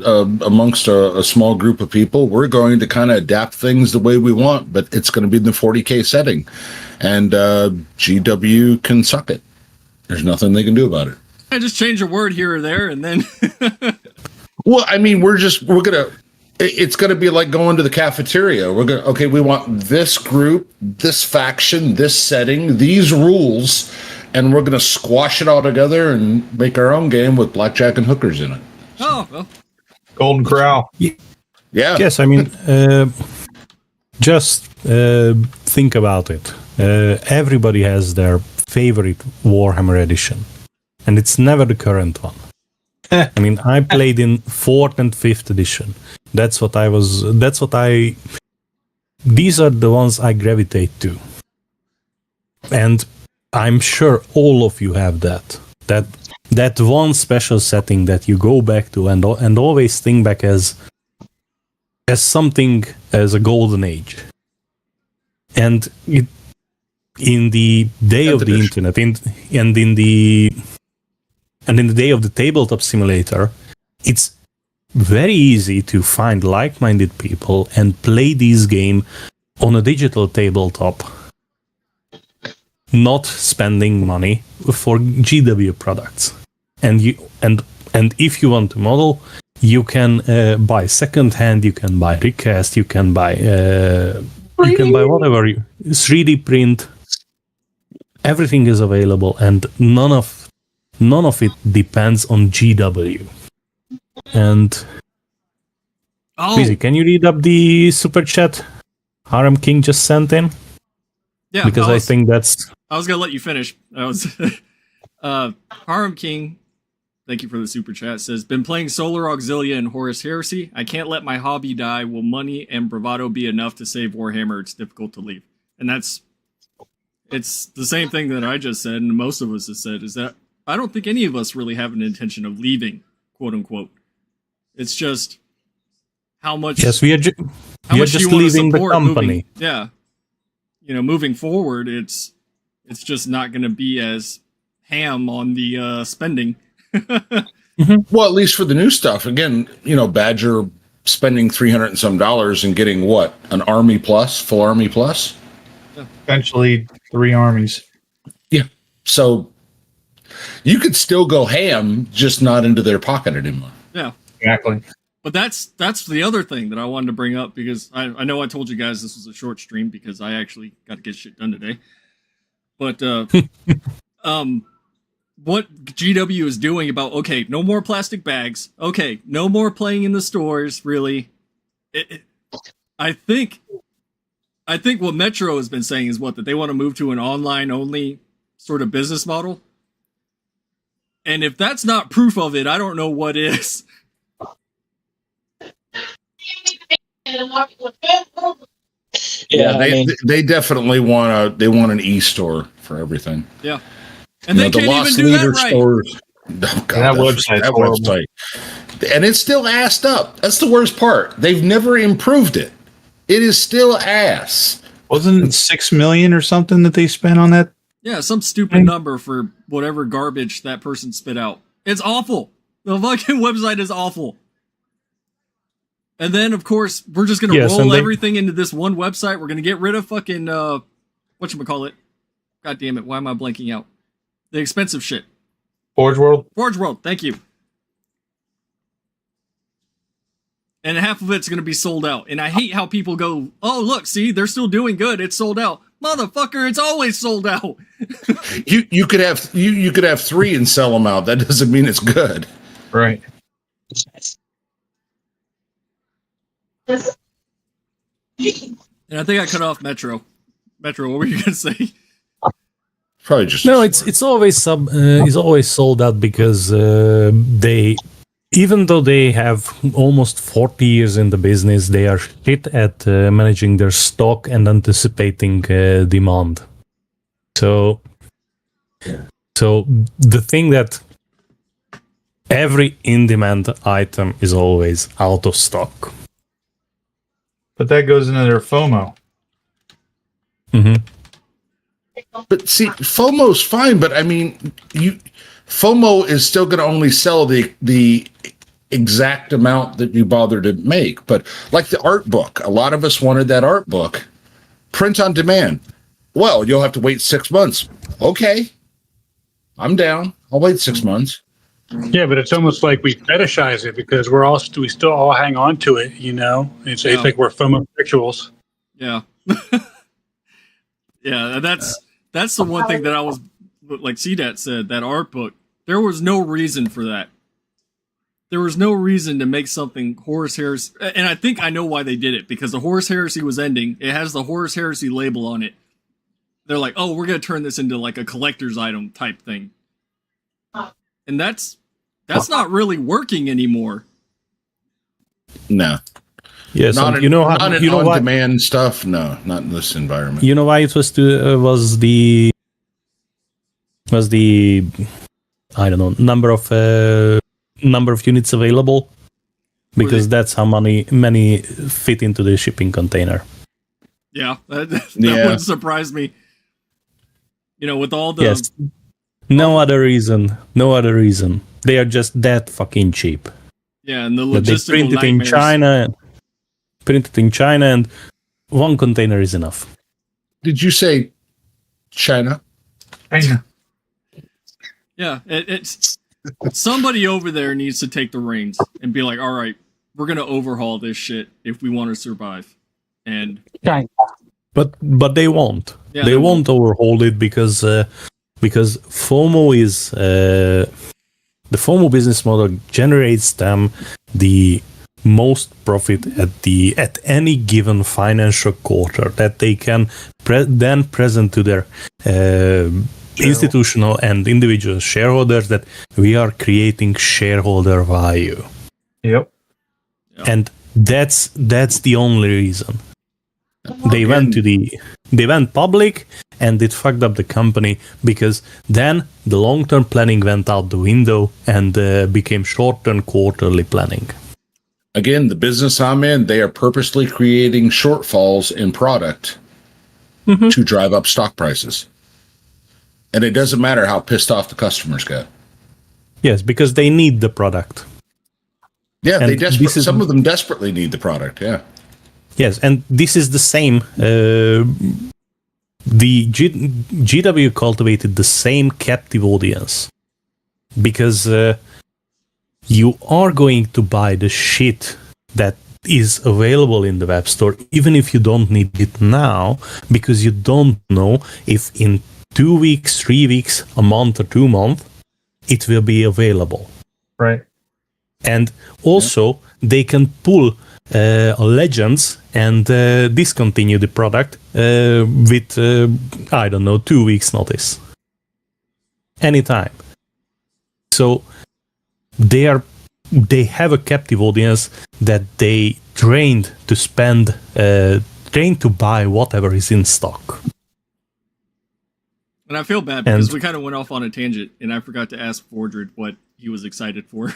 amongst a small group of people, we're going to kind of adapt things the way we want, but it's going to be in the 40K setting. And GW can suck it. There's nothing they can do about it. I just change a word here or there, and then... Well, I mean, it's going to be like going to the cafeteria. We want this group, this faction, this setting, these rules, and we're going to squash it all together and make our own game with blackjack and hookers in it. Oh, well. Golden Corral. Yeah. Yes, I mean, just think about it. Everybody has their favorite Warhammer edition, and it's never the current one. I mean, I played in 4th and 5th edition. These are the ones I gravitate to. And I'm sure all of you have that one special setting that you go back to and always think back as something, as a golden age. And in the day of the internet, and in the day of the tabletop simulator, it's very easy to find like-minded people and play this game on a digital tabletop, not spending money for GW products. And if you want to model, you can buy second-hand, you can buy recast, you can buy whatever, 3D print. Everything is available, and none of it depends on GW. And Busy, can you read up the super chat? Harem King just sent in? Yeah, Because I think that's I was gonna let you finish. I was Harem King. Thank you for the super chat. Says, been playing Solar Auxilia and Horus Heresy. I can't let my hobby die. Will money and bravado be enough to save Warhammer? It's difficult to leave. And it's the same thing that I just said, and most of us have said, is that I don't think any of us really have an intention of leaving, quote unquote. It's just how much. yes, we are how much just you want to leaving the support company. moving forward, it's just not going to be as ham on the spending. Well, at least for the new stuff. Again, Badger spending $300 and some and getting what? An Army Plus, full Army Plus? Eventually 3 armies. Yeah. So you could still go ham, just not into their pocket anymore. Yeah. Exactly. But that's the other thing that I wanted to bring up, because I know I told you guys this was a short stream because I actually got to get shit done today. But what GW is doing about, okay, no more plastic bags. Okay, no more playing in the stores, really. I think what Metro has been saying is that they want to move to an online only sort of business model. And if that's not proof of it, I don't know what is. Yeah, they definitely want an e-store for everything. Yeah. And they can't even do that right. Stores. Oh, God, That website's horrible. website. And it's still assed up. That's the worst part. They've never improved it. It is still ass. Wasn't it 6 million or something that they spent on that? Yeah, some stupid number for whatever garbage that person spit out. It's awful. The fucking website is awful. And then, of course, we're just going to roll everything into this one website. We're going to get rid of fucking, whatchamacallit? God damn it, why am I blanking out? The expensive shit. Forge World? Forge World, thank you. And half of it's going to be sold out. And I hate how people go, oh, look, see, they're still doing good. It's sold out. Motherfucker, it's always sold out. You could have 3 and sell them out. That doesn't mean it's good. Right. And I think I cut off Metro. Metro, what were you going to say? Probably just No, it's always sold out because they, even though they have almost 40 years in the business, they are shit at managing their stock and anticipating demand. So the thing that every in-demand item is always out of stock. But that goes into their FOMO. Mm-hmm. But see, FOMO's fine, but I mean, FOMO is still going to only sell the exact amount that you bother to make. But like the art book, a lot of us wanted that art book. Print on demand. Well, you'll have to wait 6 months. Okay, I'm down. I'll wait 6 months. Yeah, but it's almost like we fetishize it because we still all hang on to it. It's like we're homosexuals. Yeah. Yeah, that's the one thing that I was, like CDAT said, that art book, there was no reason for that. There was no reason to make something Horus Heresy, and I think I know why they did it, because the Horus Heresy was ending. It has the Horus Heresy label on it. They're like, oh, we're going to turn this into like a collector's item type thing. And that's not really working anymore. No. Yes, Not you know what? on-demand stuff. No, not in this environment. You know why it was the I don't know number of units available, because that's how many fit into the shipping container. Yeah, that would surprise me. With all the yes, no other reason. They are just that fucking cheap. Yeah, and the They logistical print it in nightmares. China, and one container is enough. Did you say China? China. Yeah, it's somebody over there needs to take the reins and be like, all right, we're going to overhaul this shit if we want to survive. And But they won't. Yeah, they won't overhaul it because FOMO is the FOMO business model generates them the most profit at any given financial quarter that they can then present to their institutional and individual shareholders that we are creating shareholder value. Yep. And that's the only reason. They went public, and it fucked up the company, because then the long-term planning went out the window and became short-term quarterly planning. Again, the business I'm in, they are purposely creating shortfalls in product to drive up stock prices. And it doesn't matter how pissed off the customers get. Yes, because they need the product. Yeah, And some of them desperately need the product, yeah. Yes, and this is the same. GW cultivated the same captive audience, because you are going to buy the shit that is available in the web store, even if you don't need it now, because you don't know if in 2 weeks, 3 weeks, a month, or 2 months, it will be available. Right. And also, they can pull Legends and discontinue the product with, 2 weeks notice. Anytime. So they have a captive audience that they trained to spend, trained to buy whatever is in stock. And I feel bad because we kind of went off on a tangent, and I forgot to ask Fordred what he was excited for.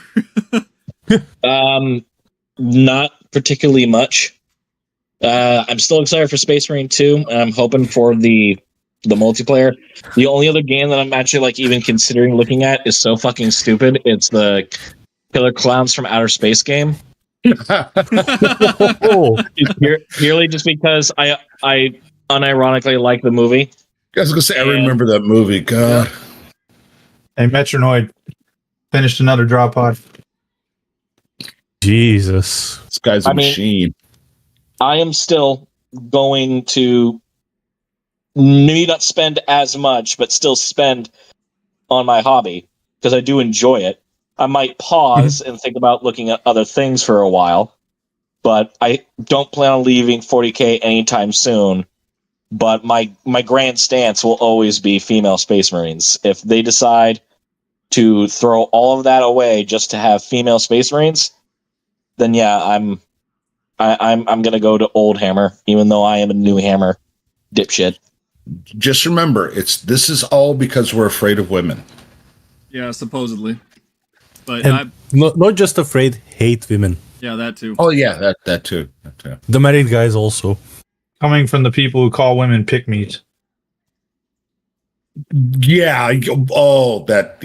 Not particularly much. I'm still excited for Space Marine 2, and I'm hoping for the multiplayer. The only other game that I'm actually like even considering looking at is so fucking stupid. It's the Killer Clowns from Outer Space game. Purely just because I unironically like the movie. I was gonna say, I remember that movie. God. Hey, Metronoid finished another drop pod. Jesus. This guy's a machine. I am still going to maybe not spend as much, but still spend on my hobby because I do enjoy it. I might pause and think about looking at other things for a while, but I don't plan on leaving 40K anytime soon. But my grand stance will always be female Space Marines. If they decide to throw all of that away just to have female Space Marines, then yeah, I'm gonna go to old Hammer, even though I am a new Hammer dipshit. Just remember, this is all because we're afraid of women. Yeah, supposedly. But and not just afraid, hate women. Yeah, that too. Oh yeah, that too. The married guys also. Coming from the people who call women pick-me's. Yeah. Oh, that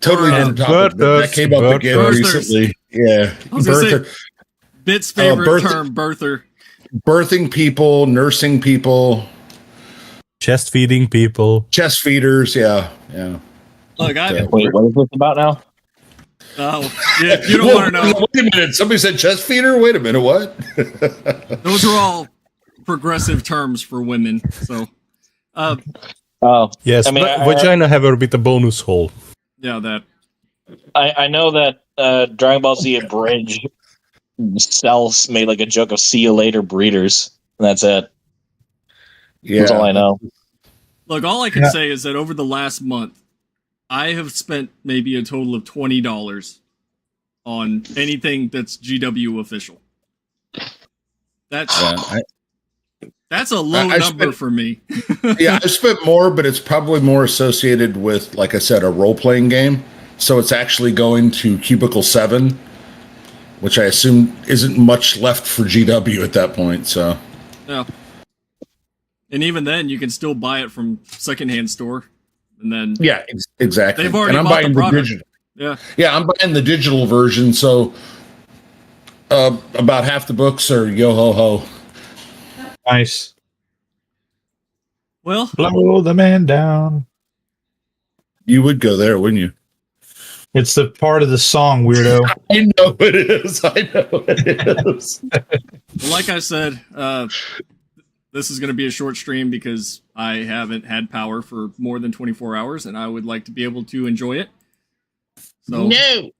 totally different topic. That came up again recently. Yeah. I was gonna say, Bit's favorite term, birther. Birthing people, nursing people. Chest feeding people. Chest feeders, yeah. Look, wait, what is this about now? Oh, yeah, you don't want to know. Wait a minute. Somebody said chest feeder? Wait a minute, what? Those are all progressive terms for women. So, yes, vagina have a bit of bonus hole. Yeah, that. I know that Dragon Ball Z Abridged Cells made like a joke of "see you later, breeders," and that's it. Yeah, that's all I know. Look, all I can say is that over the last month, I have spent maybe a total of $20 on anything that's GW official. That's a low number for me. Yeah, I spent more, but it's probably more associated with, like I said, a role-playing game. So it's actually going to Cubicle 7, which I assume isn't much left for GW at that point. So yeah, and even then, you can still buy it from secondhand store, and then yeah, exactly. They've already and I'm bought buying the product. digital. Yeah, I'm buying the digital version. So about half the books are yo ho ho. Nice. Well, blow the man down. You would go there, wouldn't you? It's the part of the song, weirdo. I know it is. Like I said, this is going to be a short stream because I haven't had power for more than 24 hours, and I would like to be able to enjoy it. So no.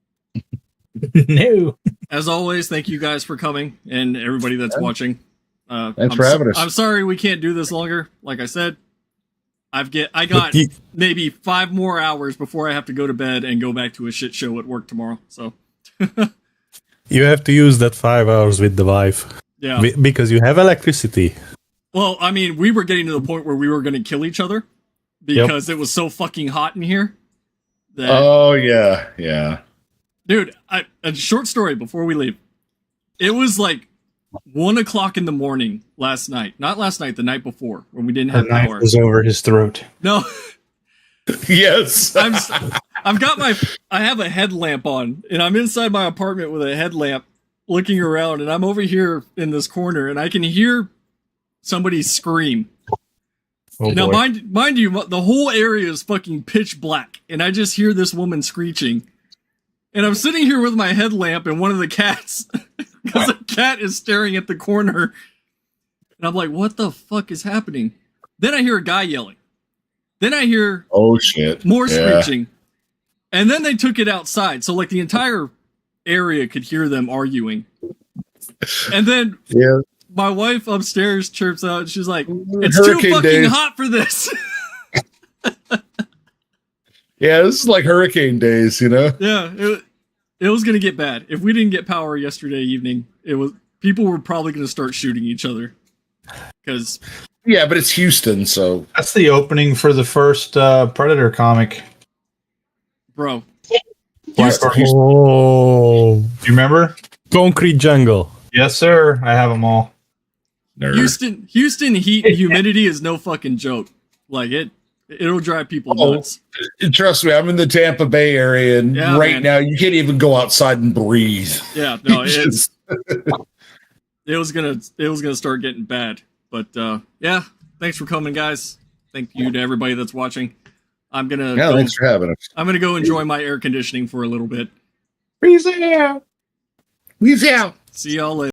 As always, thank you guys for coming and everybody that's watching. Thanks for having us. I'm sorry we can't do this longer. Like I said, I got maybe 5 more hours before I have to go to bed and go back to a shit show at work tomorrow. So You have to use that 5 hours with the wife. yeah. Because you have electricity. Well, I mean, we were getting to the point where we were going to kill each other because it was so fucking hot in here. That, Oh yeah. dude, a short story before we leave. It was like 1:00 in the morning last night. Not last night, the night before, when we didn't The have knife power. was over his throat. No, Yes. I have a headlamp on, and I'm inside my apartment with a headlamp looking around, and I'm over here in this corner, and I can hear somebody scream. Oh, Now, boy. mind you, the whole area is fucking pitch black, and I just hear this woman screeching. And I'm sitting here with my headlamp and one of the cats, because the cat is staring at the corner. And I'm like, what the fuck is happening? Then I hear a guy yelling. Then I hear Oh shit. more Yeah. screeching. And then they took it outside. So, like, the entire area could hear them arguing. And then Yeah. my wife upstairs chirps out, and she's like, it's Hurricane too fucking days. hot for this. Yeah, this is like hurricane days, you know? Yeah, it was gonna get bad. If we didn't get power yesterday evening, people were probably gonna start shooting each other. Because Yeah, but it's Houston, so That's the opening for the first Predator comic. bro, Houston. Oh, Do you remember? Concrete Jungle. Yes, sir. I have them all. nerd. Houston heat and humidity is no fucking joke. Like it'll drive people Oh. nuts. Trust me, I'm in the Tampa Bay area, and Yeah, right man. now you can't even go outside and breathe. Yeah, no, It's just- it was gonna start getting bad. But yeah, thanks for coming, guys. Thank you to everybody that's watching. I'm gonna Yeah, thanks for having us. I'm gonna go enjoy my air conditioning for a little bit. Freeze out. We's out. See y'all later.